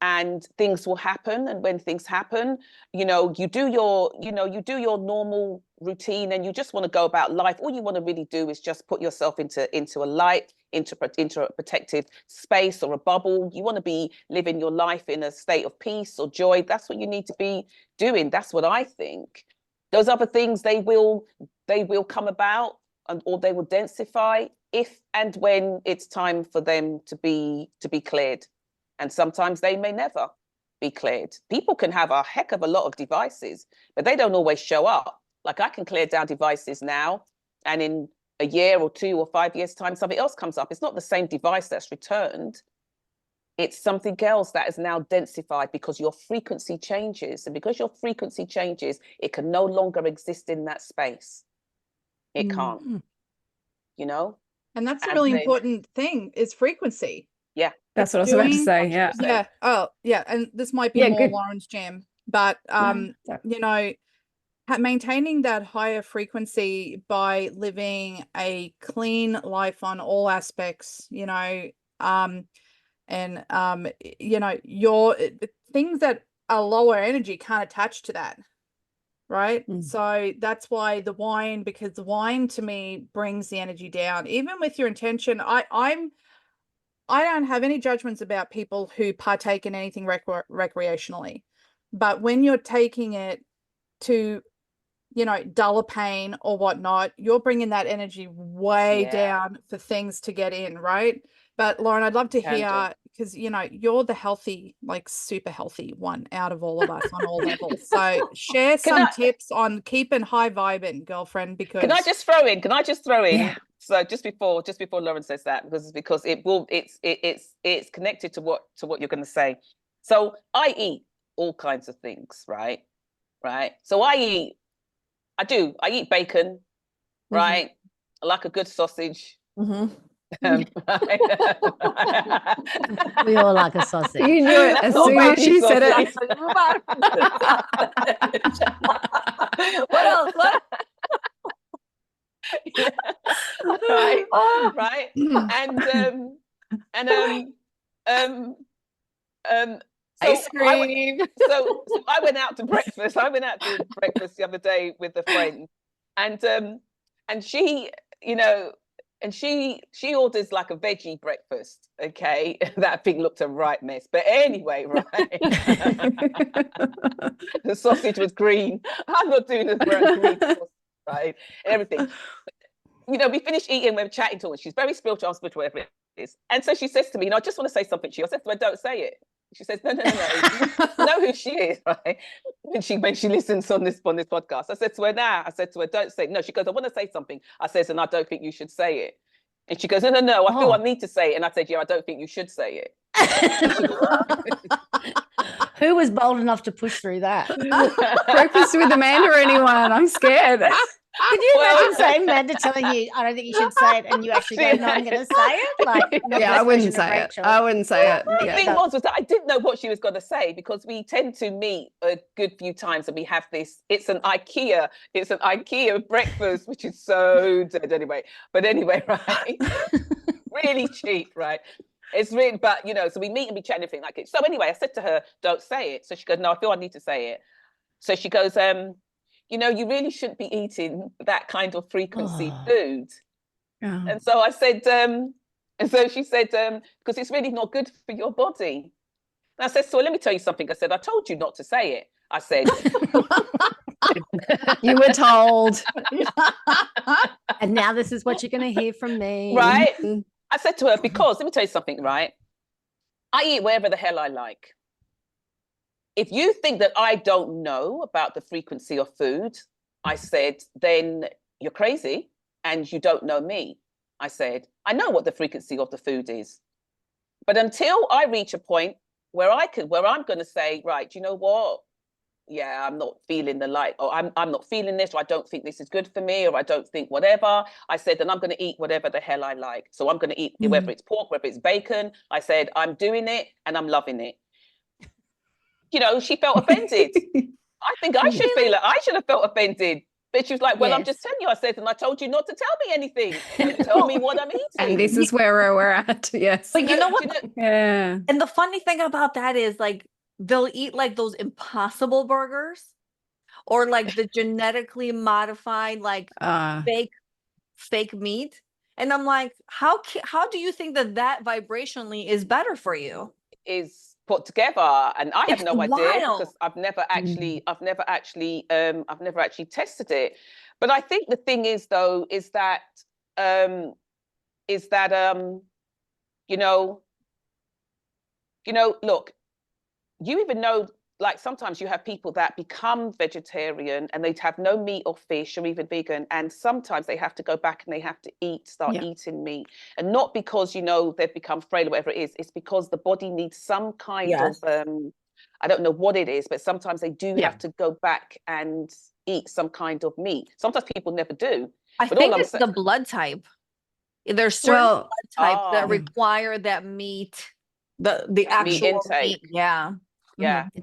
and things will happen. And when things happen, you know, you do your normal routine, and you just want to go about life. All you want to really do is just put yourself into a light, into a protected space or a bubble. You want to be living your life in a state of peace or joy. That's what you need to be doing. That's what I think. Those other things, they will come about, or they will densify if and when it's time for them to be cleared. And sometimes they may never be cleared. People can have a heck of a lot of devices, but they don't always show up. Like, I can clear down devices now, and in a year or 2 or 5 years' time, something else comes up. It's not the same device that's returned. It's something else that is now densified because your frequency changes. And because your frequency changes, it can no longer exist in that space. It can't, you know? And that's a really important thing, is frequency. Yeah. That's what I was about to say. Yeah. Yeah. Oh, yeah. And this might be more Lauren's jam, but you know, maintaining that higher frequency by living a clean life on all aspects, you know, you know, your things that are lower energy can't attach to that. Right. So that's why the wine, because the wine to me brings the energy down, even with your intention. I don't have any judgments about people who partake in anything recreationally, but when you're taking it to, you know, dull a pain or whatnot, you're bringing that energy way down for things to get in, right? But Lauren, I'd love to hear, because, you know, you're the healthy, like super healthy one out of all of us on all levels. So share some tips on keeping high vibing, girlfriend, because... Can I just throw in? Yeah. So just before Lauren says that, because it's connected to what you're going to say. So I eat all kinds of things, right? So I eat bacon, right? I like a good sausage. We all like a sausage. You knew it as soon as she said it. What else? What? Right. And So Ice cream. so I went out to breakfast. I went out to breakfast the other day with a friend, and she, you know, and she orders like a veggie breakfast. Okay, that thing looked a right mess. But anyway, right, the sausage was green. I'm not doing this green sausage, right, and everything. You know, we finished eating, we were chatting to her. She's very spiritual, whatever it is. And so she says to me, you know, I just want to say something to you. I said to her, don't say it. She says, no. You know who she is, right? When she listens on this podcast. I said to her, I said to her, don't say it. No, she goes, I want to say something. I says, and I don't think you should say it. And she goes, no, I feel I need to say it. And I said, yeah, I don't think you should say it. Who was bold enough to push through that? Breakfast with Amanda or anyone? I'm scared. Could you imagine saying Amanda telling you, I don't think you should say it, and you actually go, no, I'm going to say it? Like, yeah, I wouldn't say it. I wouldn't say it. The thing was that I didn't know what she was going to say, because we tend to meet a good few times and we have this, it's an IKEA breakfast, which is so dead anyway. But anyway, right? Really cheap, right? It's really, but you know, so we meet and we chat and everything like it. So anyway, I said to her, don't say it. So she goes, no, I feel I need to say it. So she goes, you know, you really shouldn't be eating that kind of frequency food. Oh. And so I said, and so she said, because it's really not good for your body. And I said, so let me tell you something. I said, I told you not to say it. I said, you were told. And now this is what you're going to hear from me. Right? I said to her, because let me tell you something, right? I eat whatever the hell I like. If you think that I don't know about the frequency of food, I said, then you're crazy and you don't know me. I said, I know what the frequency of the food is. But until I reach a point where I'm going to say, right, you know what? Yeah, I'm not feeling the light, or I'm not feeling this, or I don't think this is good for me, or I don't think whatever. I said, then I'm going to eat whatever the hell I like. So I'm going to eat whether it's pork, whether it's bacon. I said, I'm doing it and I'm loving it. You know, she felt offended. I think I should feel it. I should have felt offended. But she was like, well, I'm just telling you, I said, and I told you not to tell me anything. Don't tell me what I'm eating. And this is where we're at. Yes. But you know what? Yeah. And the funny thing about that is, like, they'll eat like those Impossible burgers, or like the genetically modified, like fake meat. And I'm like, how do you think that vibrationally is better for you? Is put together, and I have no idea, because I've never actually tested it. But I think the thing is, though, is that you know, look, you even know, like, sometimes you have people that become vegetarian and they'd have no meat or fish or even vegan, and sometimes they have to go back and they have to start eating meat, and not because, you know, they've become frail or whatever it is. It's because the body needs some kind of I don't know what it is, but sometimes they do have to go back and eat some kind of meat. Sometimes people never do. I think it's the blood type. There's certain blood types that require that meat, the actual meat intake. Yeah.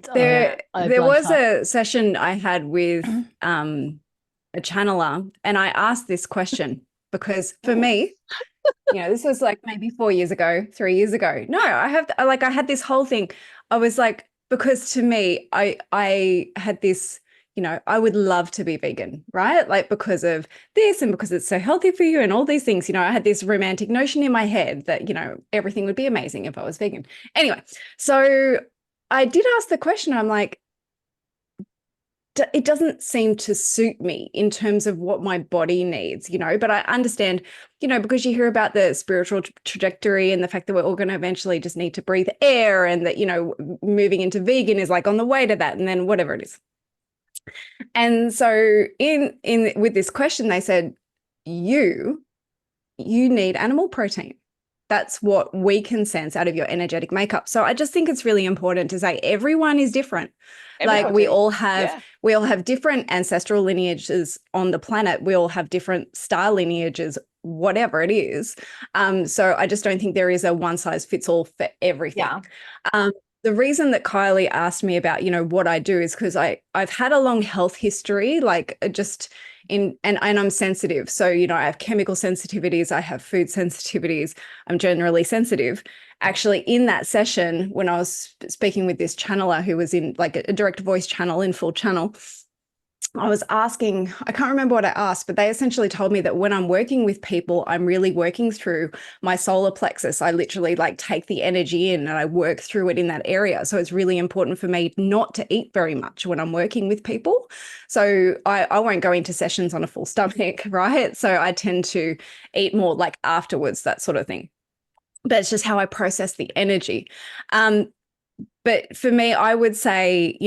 There was a session I had with a channeler, and I asked this question because for me, you know, this was like maybe 4 years ago, 3 years ago. No, I had this whole thing. I was like, because to me, I had this, you know, I would love to be vegan, right? Like, because of this and because it's so healthy for you and all these things. You know, I had this romantic notion in my head that, you know, everything would be amazing if I was vegan. Anyway, so I did ask the question. I'm like, it doesn't seem to suit me in terms of what my body needs, you know, but I understand, you know, because you hear about the spiritual trajectory and the fact that we're all going to eventually just need to breathe air, and that, you know, moving into vegan is like on the way to that, and then whatever it is. And so in with this question, they said, you need animal protein. That's what we can sense out of your energetic makeup. So I just think it's really important to say everyone is different. Like we all have different ancestral lineages on the planet. We all have different style lineages, whatever it is. So I just don't think there is a one size fits all for everything. the reason that Kylie asked me about, what I do is because I've had a long health history, like just and I'm sensitive. So, I have chemical sensitivities, I have food sensitivities, I'm generally sensitive. Actually, in that session, when I was speaking with this channeler who was in like a direct voice channel, in full channel, I was asking, I can't remember what I asked, but they essentially told me that when I'm working with people, I'm really working through my solar plexus. I literally like take the energy in and I work through it in that area. So it's really important for me not to eat very much when I'm working with people. So I won't go into sessions on a full stomach, right? So I tend to eat more like afterwards, that sort of thing. But it's just how I process the energy. But for me, I would say,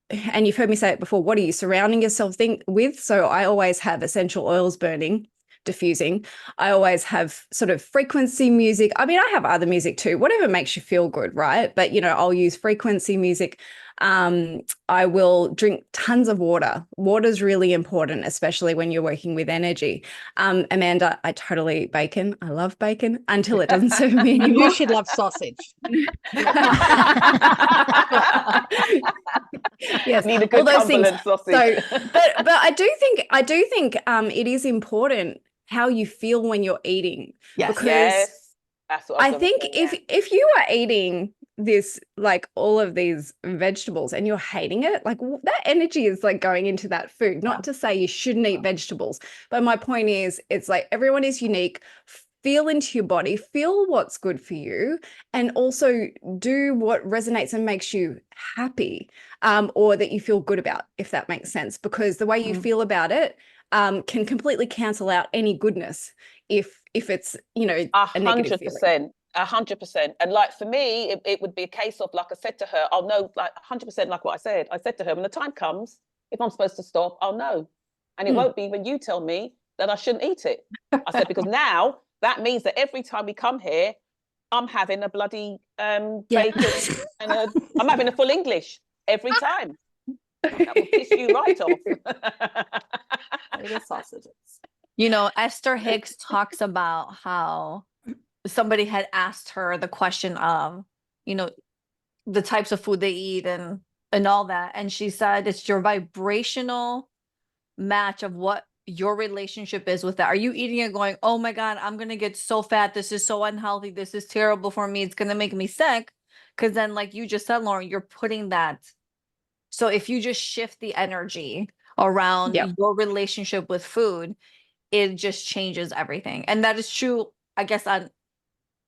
and you've heard me say it before, what are you surrounding yourself with? So I always have essential oils burning, diffusing. I always have sort of frequency music. I mean, I have other music too, whatever makes you feel good, right? But, I'll use frequency music. I will drink tons of water. Water's really important, especially when you're working with energy. Amanda, I totally eat bacon. I love bacon until it doesn't serve me anymore. You should love sausage. Yes, Need a good all those things. Cumberland sausage. So, but I do think it is important how you feel when you're eating. Yes. Because Yes, that's what I was think gonna say, if you are eating this, like all of these vegetables and you're hating it, like that energy is like going into that food. Not to say you shouldn't eat vegetables, but my point is, it's like everyone is unique. Feel into your body, feel what's good for you, and also do what resonates and makes you happy, or that you feel good about, if that makes sense. Because the way you feel about it can completely cancel out any goodness if it's, a negative feeling. 100%. And like for me, it would be a case of, like I said to her, I'll know, like 100%, like what I said to her, when the time comes, if I'm supposed to stop, I'll know. And it won't be when you tell me that I shouldn't eat it. I said, because now that means that every time we come here, I'm having a bloody bacon and I'm having a full English every time. That will piss you right off. Little sausages. Esther Hicks talks about how somebody had asked her the question of, the types of food they eat and all that. And she said, it's your vibrational match of what your relationship is with that. Are you eating it going, oh my God, I'm going to get so fat. This is so unhealthy. This is terrible for me. It's going to make me sick. Because then, like you just said, Lauren, you're putting that. So if you just shift the energy around your relationship with food, it just changes everything. And that is true, I guess, on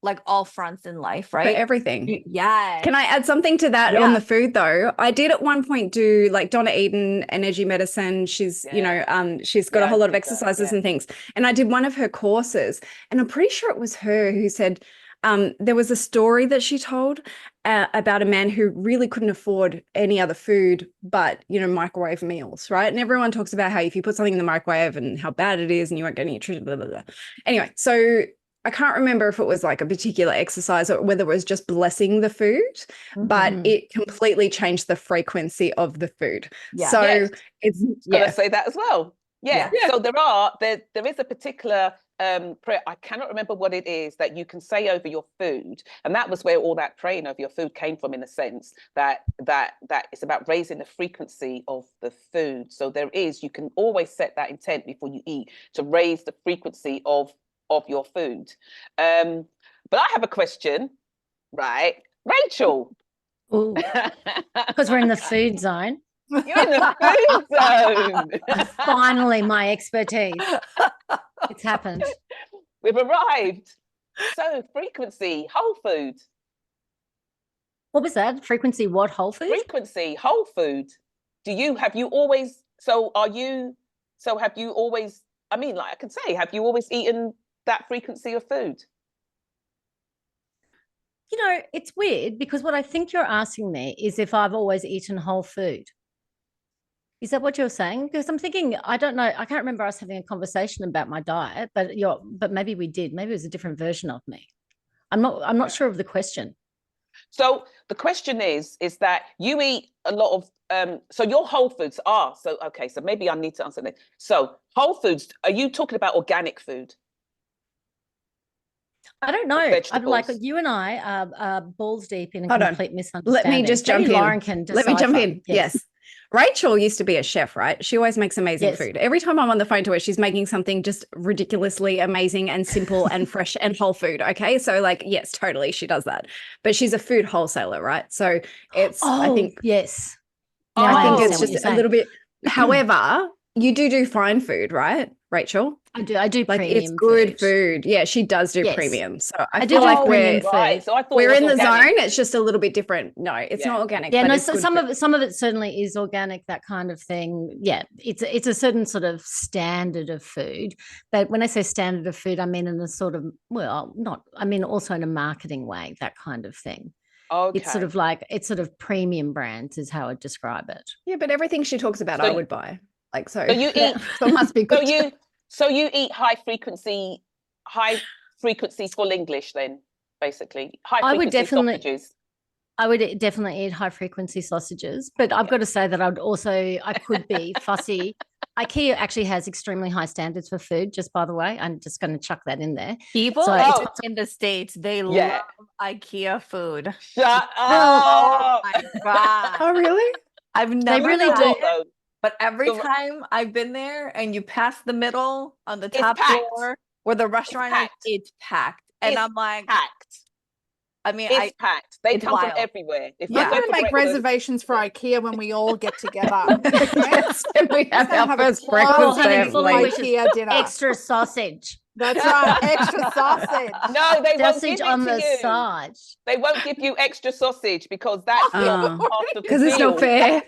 like all fronts in life, right? For everything. Yeah. Can I add something to that on the food though? I did at one point do like Donna Eden energy medicine. She's, she's got a whole lot of exercises and things. And I did one of her courses, and I'm pretty sure it was her who said, there was a story that she told about a man who really couldn't afford any other food but, microwave meals, right? And everyone talks about how if you put something in the microwave and how bad it is and you won't get any nutrition, blah, blah, blah. Anyway, so I can't remember if it was like a particular exercise or whether it was just blessing the food, but it completely changed the frequency of the food. Yeah. So it's Gonna say that as well. Yeah. So there is a particular prayer, I cannot remember what it is, that you can say over your food, and that was where all that praying over your food came from, in a sense that it's about raising the frequency of the food. So you can always set that intent before you eat to raise the frequency of your food. But I have a question, right, Rachel? Because we're in the food zone. You're in the food zone. Finally, my expertise. It's happened. We've arrived. So frequency, whole food. What was that? Frequency what? Whole food? Frequency, whole food. Have you always, I mean, like I can say, have you always eaten that frequency of food? It's weird because what I think you're asking me is if I've always eaten whole food. Is that what you're saying? Because I'm thinking, I don't know, I can't remember us having a conversation about my diet, but maybe we did. Maybe it was a different version of me. I'm not sure of the question. So the question is that you eat a lot of so your whole foods are so maybe I need to answer that. So whole foods, are you talking about organic food? I don't know. I'm like, vegetables. you and I are balls deep in a Hold on. complete misunderstanding. Let me just jump Maybe in. Lauren can Let me jump decipher. in. Yes. Rachel used to be a chef, right? She always makes amazing Yes. food. Every time I'm on the phone to her, she's making something just ridiculously amazing and simple and fresh and whole food. Okay. So, like, yes, totally. She does that. But she's a food wholesaler, right? So it's, I think, yes. I Now think understand it's what just you're a little saying. bit, however, you do fine food, right, Rachel? I do Like, premium it's good food. Yeah, she does do Yes. premium. So I I do feel like premium food. Right. So I thought we're it was in the organic. zone. It's just a little bit different. No, it's Yeah. not organic. Yeah, but no, it's so good some food. of it certainly is organic, that kind of thing. Yeah, it's a certain sort of standard of food. But when I say standard of food, I mean in a sort of, well, not, I mean also in a marketing way, that kind of thing. Okay. It's sort of like, it's sort of premium brands is how I describe it. Yeah, but everything she talks about, So I would buy. Like, so. So you eat. So it must be good. So you eat high frequency full English then, basically high frequency sausages. I would definitely eat high frequency sausages, but I've got to say that I could be fussy. IKEA actually has extremely high standards for food, just by the way. I'm just going to chuck that in there. People in the States, they love IKEA food. Shut up. Oh my God. Oh, really? I've never They really had do. it, but every time I've been there and you pass the middle on the top floor where the restaurant is, it's packed. And I'm like, packed. I mean, it's packed. They come from wild. everywhere. If I'm going to make reservations for IKEA when we all get together. We have our first breakfast IKEA dinner. Extra sausage. That's right, extra sausage. No, they won't Sausage give it on to the you. side. They won't give you extra sausage because that's part of the because it's not fair.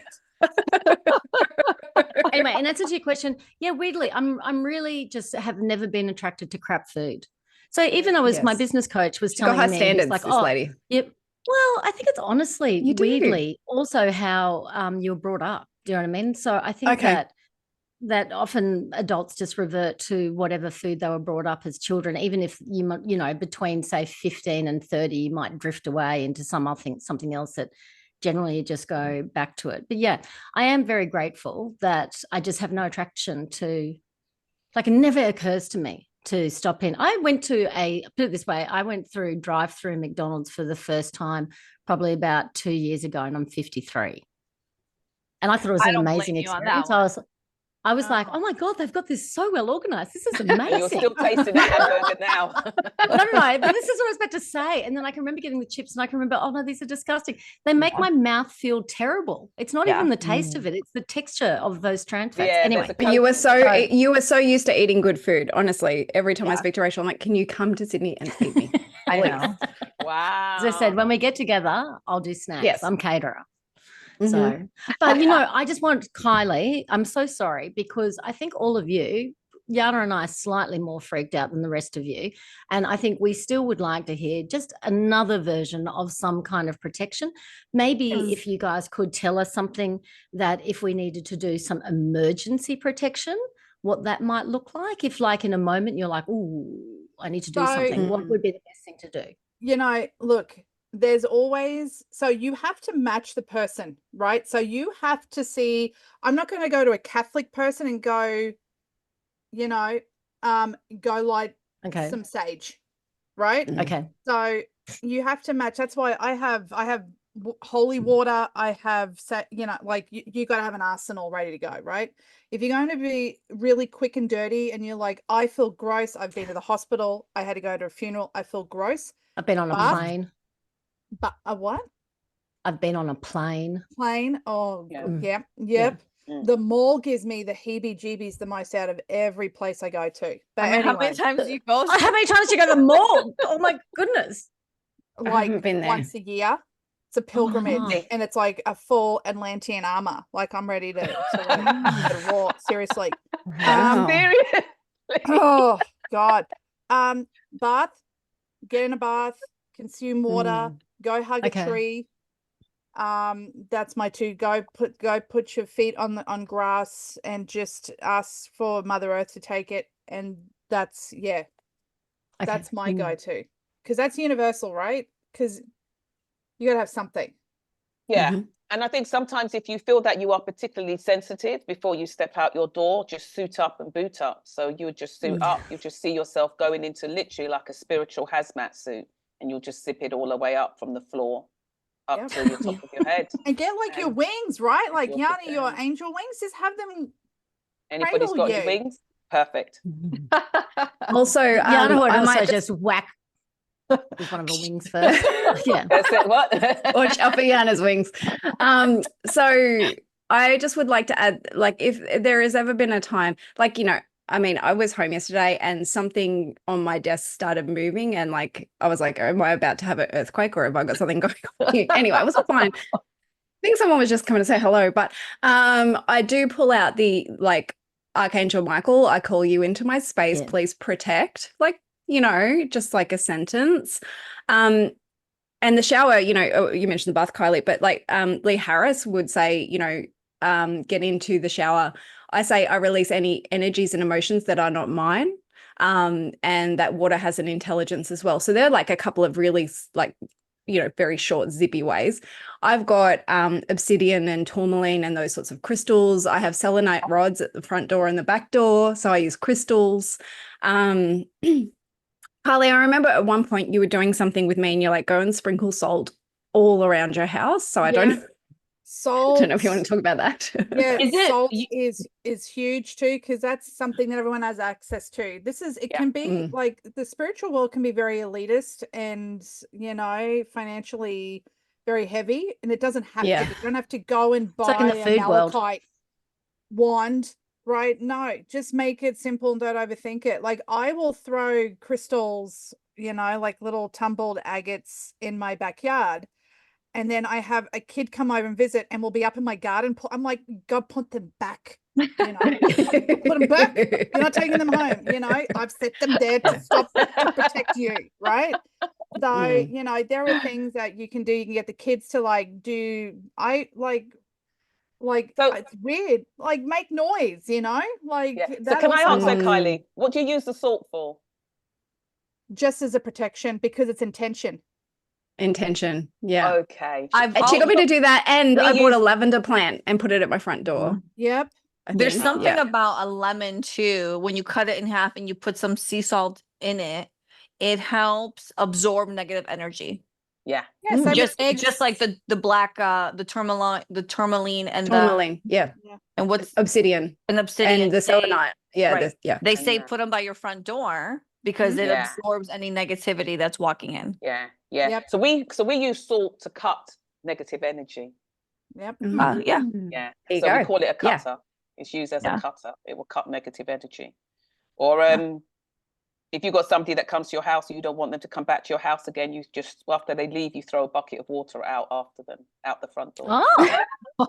Anyway, in answer to your question, yeah, weirdly, I'm really just have never been attracted to crap food. So even though my business coach was telling me, standards, like, this lady. Yep. Well, I think it's honestly weirdly also how you were brought up. Do you know what I mean? So I think that often adults just revert to whatever food they were brought up as children, even if you know between say 15 and 30, you might drift away into something else that generally you just go back to it. But yeah, I am very grateful that I just have no attraction to, like, it never occurs to me to stop in. I went to put it this way, I went through drive-through McDonald's for the first time probably about 2 years ago, and I'm 53. And I thought it was an amazing experience. I was like, oh my God, they've got this so well organized. This is amazing. And you're still tasting the hamburger now. No, but this is what I was about to say. And then I can remember getting the chips and I can remember, oh no, these are disgusting. They make my mouth feel terrible. It's not even the taste of it. It's the texture of those trans fats. Anyway. You were so used to eating good food. Honestly, every time I speak to Rachel, I'm like, can you come to Sydney and feed me? I know. Wow. As I said, when we get together, I'll do snacks. Yes. I'm caterer. So, but I just want Kylie, I'm so sorry because I think all of you, Yana and I, are slightly more freaked out than the rest of you. And I think we still would like to hear just another version of some kind of protection. Maybe if you guys could tell us something that if we needed to do some emergency protection, what that might look like. If like in a moment you're like, oh, I need to do something, what would be the best thing to do? You know, look, there's always, so you have to match the person, right? So you have to see, I'm not going to go to a Catholic person and go, you know, go light some sage, right? Okay. So you have to match. That's why I have holy water. I have, you know, like you got to have an arsenal ready to go, right? If you're going to be really quick and dirty and you're like, I feel gross. I've been to the hospital. I had to go to a funeral. I feel gross. I've been on a plane. But a what? I've been on a plane. Oh, yep. The mall gives me the heebie-jeebies the most out of every place I go to. But I mean, how many times do you go? How many times do you go to the mall? Oh my goodness! Like once a year. It's a pilgrimage, and it's like a full Atlantean armor. Like I'm ready to war. Seriously. Seriously. Oh God. Bath. Get in a bath. Consume water. Go hug a tree. That's my two. Go put your feet on grass and just ask for Mother Earth to take it. And that's that's my go-to, because that's universal, right? Because you gotta have something. Yeah. And I think sometimes if you feel that you are particularly sensitive before you step out your door, just suit up and boot up. So you would just suit up, you just see yourself going into literally like a spiritual hazmat suit, and you'll just zip it all the way up from the floor up to the top of your head. And get like your wings, right? Like you're Yana, good your then. angel wings, just have them Anybody's cradle got any you. wings? Perfect. Also, Yana would I also might just whack with one of her wings first. Yeah. That's it. What? watch out for Yana's wings. So I just would like to add, like, if there has ever been a time, like, you know, I mean, I was home yesterday and something on my desk started moving, and like I was like, am I about to have an earthquake or have I got something going on here? Anyway, it was fine. I think someone was just coming to say hello, but I do pull out the like Archangel Michael, I call you into my space, please protect, like, you know, just like a sentence. And the shower, you know, you mentioned the bath, Kylie, but like Lee Harris would say, you know, get into the shower. I say I release any energies and emotions that are not mine. And that water has an intelligence as well. So they're like a couple of really like, you know, very short, zippy ways. I've got obsidian and tourmaline and those sorts of crystals. I have selenite rods at the front door and the back door. So I use crystals. Carly, I remember at one point you were doing something with me and you're like, go and sprinkle salt all around your house. So I don't Salt. know if you want to talk about that. Yeah, Is it- salt is huge too, because that's something that everyone has access to. It can be like the spiritual world can be very elitist and, you know, financially very heavy, and it doesn't have to be. You don't have to go and buy like in the food a world. malachite wand, right? No, just make it simple and don't overthink it. Like I will throw crystals, you know, like little tumbled agates in my backyard. And then I have a kid come over and visit, and we'll be up in my garden. I'm like, go put them back, you know, put them back. You're not taking them home. You know, I've set them there to protect you. Right. So, you know, there are things that you can do. You can get the kids to like do, so, it's weird, like make noise, you know, like. So can I answer, Kylie, what do you use the salt for? Just as a protection, because it's intention. Yeah. Okay. She got me to do that, and I bought a lavender plant and put it at my front door. Yep. There's something about a lemon too. When you cut it in half and you put some sea salt in it, it helps absorb negative energy. Yeah. Just like the black the tourmaline and tourmaline. And what's obsidian and the selenite. They say put them by your front door because it absorbs any negativity that's walking in. Yep. So we use salt to cut negative energy. Yep. So we call it a cutter. It's used as a cutter. It will cut negative energy. Or if you've got somebody that comes to your house and you don't want them to come back to your house again, you just, after they leave, you throw a bucket of water out after them, out the front door.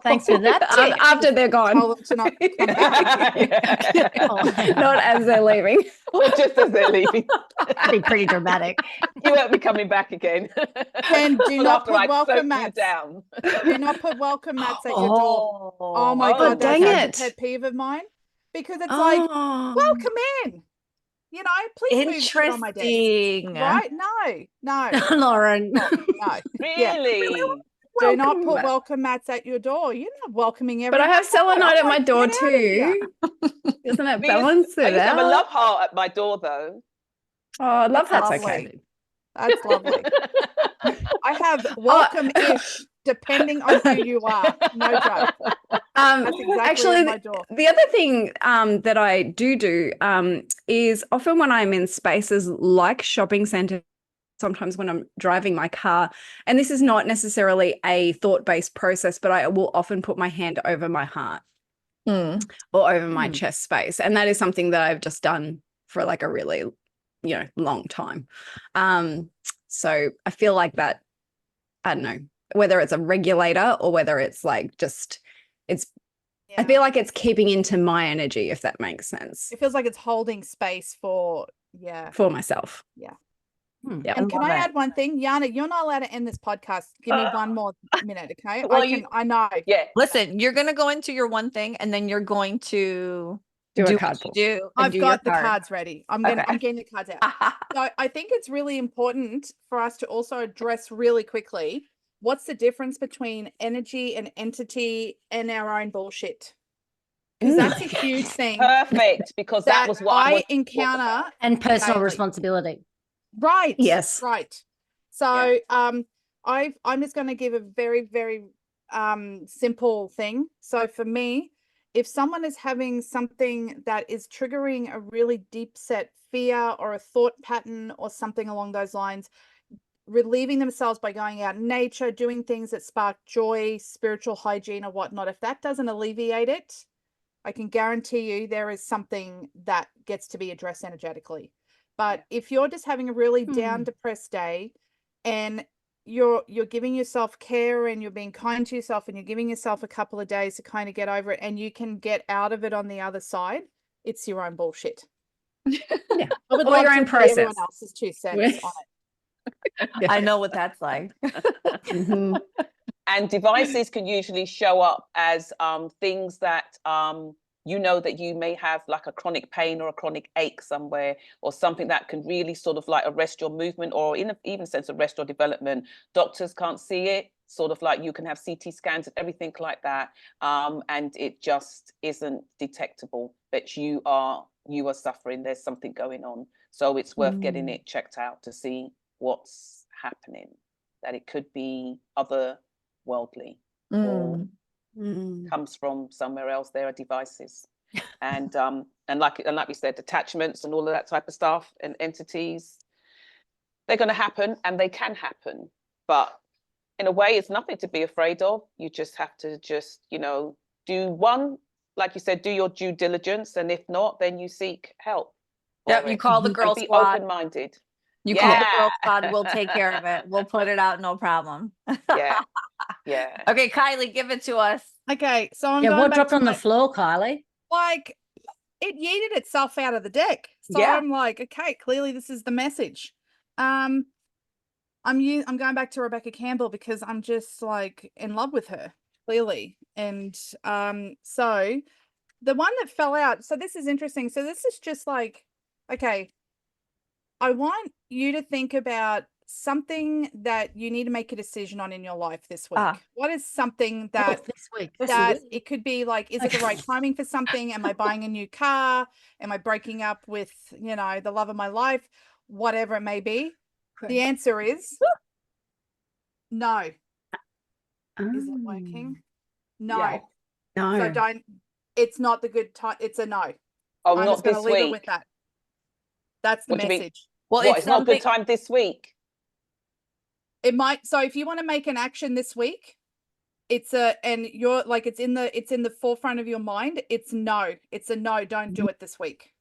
Thanks for that. After they're gone. Tell them to not come back. Not as they're leaving. Or just as they're leaving. That'd be pretty dramatic. You won't be coming back again. And do not put welcome mats down. Do not put welcome mats at your door. Oh my God, dang that's it. a pet peeve of mine. Because it's like, welcome in. You know, please move shit on my desk. Right? No. Lauren. No. Really? Do not put welcome mats at your door. You're not welcoming everyone. But I have selenite at my door too. Doesn't that balance it out? I used to have a love heart at my door though. Oh, I love that's lovely. okay. That's lovely. I have welcome-ish, depending on who you are. No joke. That's exactly actually, at my door. the other thing that I do is often when I'm in spaces like shopping centers, sometimes when I'm driving my car, and this is not necessarily a thought-based process, but I will often put my hand over my heart or over my chest space. And that is something that I've just done for like a really, long time. So I feel like that, I don't know, whether it's a regulator or whether it's like just, I feel like it's keeping into my energy, if that makes sense. It feels like it's holding space for myself. Yeah. Yeah. And can I add one thing? Yana, you're not allowed to end this podcast. Give me one more minute, okay? Well, I know. Yeah. Listen, you're going to go into your one thing and then you're going to do a what card you pull. do. I've do got the your card. cards ready. I'm getting the cards out. So I think it's really important for us to also address really quickly what's the difference between energy and entity and our own bullshit? Because that's a huge thing. Perfect, because that was what I I was encounter. And personal daily. responsibility. Right. Yes. Right. So I'm just going to give a very, very simple thing. So for me, if someone is having something that is triggering a really deep set fear or a thought pattern or something along those lines, relieving themselves by going out in nature, doing things that spark joy, spiritual hygiene or whatnot, if that doesn't alleviate it, I can guarantee you there is something that gets to be addressed energetically. But if you're just having a really down, depressed day, and you're giving yourself care and you're being kind to yourself and you're giving yourself a couple of days to kind of get over it, and you can get out of it on the other side, it's your own bullshit. Yeah. I would Or love your to own hear process. everyone else's 2 cents on it. Yeah. I know what that's like. Mhm. And devices can usually show up as things that you know that you may have like a chronic pain or a chronic ache somewhere, or something that can really sort of like arrest your movement, or in even sense arrest your development. Doctors can't see it, sort of like you can have CT scans and everything like that, and it just isn't detectable that you are suffering. There's something going on, so it's worth getting it checked out to see what's happening. That it could be otherworldly or comes from somewhere else. There are devices, and like we said, attachments and all of that type of stuff and entities. They're going to happen, and they can happen, but in a way, it's nothing to be afraid of. You just have to do one, like you said, do your due diligence, and if not, then you seek help. Yep, you call the girl be squad. open-minded. You call the girl squad, we'll take care of it. We'll put it out, no problem. Yeah. Okay, Kylie, give it to us. Okay, so I'm Yeah, going what back dropped to on the my- floor, Kylie? like it yeeted itself out of the deck. So I'm like, okay, clearly this is the message. I'm going back to Rebecca Campbell because I'm just like in love with her, clearly. And so the one that fell out, so this is interesting. So this is just like, okay, I want you to think about something that you need to make a decision on in your life this week. What is something that this week? It could be like, is it the right timing for something? Am I buying a new car? Am I breaking up with, the love of my life? Whatever it may be. The answer is no. Is it working? No. Yeah. No. So it's not the good time. It's a no. Oh, I'm not just going to this leave it week. with that. That's the What do you mean? message. Well, It's not a good time this week. It might. So if you want to make an action this week, and you're like, it's in the forefront of your mind. It's no. It's a no. Don't do it this week.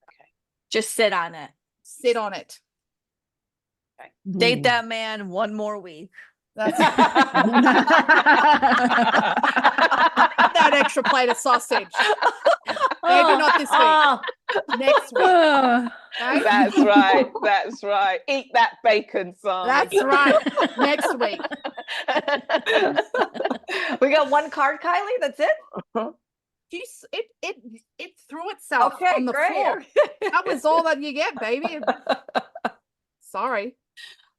Okay. Just sit on it. Sit on it. Okay. Date that man one more week. That's that extra plate of sausage. Maybe not this week. Next week. Right? That's right. That's right. Eat that bacon, son. That's right. Next week. We got one card, Kylie. That's it. It threw itself on the floor. That was all that you get, baby. Sorry.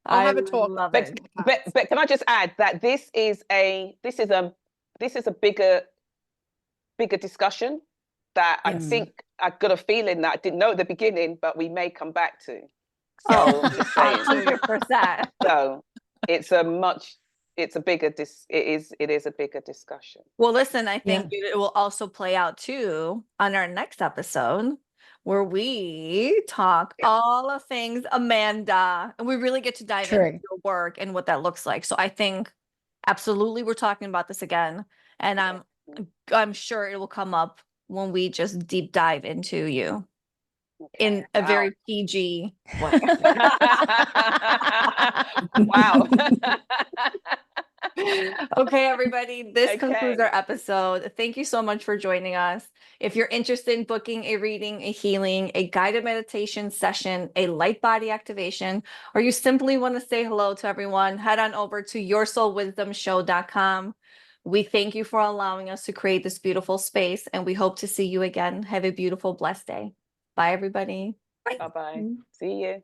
I'll have a talk. But can I just add that this is a bigger discussion that I think I got a feeling that I didn't know at the beginning, but we may come back to. So just saying. 100%. So it is a bigger discussion. Well, listen, I think it will also play out too on our next episode, where we talk all of things Amanda, and we really get to dive into your work and what that looks like. So I think absolutely we're talking about this again, and I'm sure it will come up when we just deep dive into you in a very PG way. Wow. Okay, everybody, this concludes our episode. Thank you so much for joining us. If you're interested in booking a reading, a healing, a guided meditation session, a light body activation, or you simply want to say hello to everyone, head on over to yoursoulwisdomshow.com. We thank you for allowing us to create this beautiful space, and we hope to see you again. Have a beautiful, blessed day. Bye, everybody. Bye-bye. See you.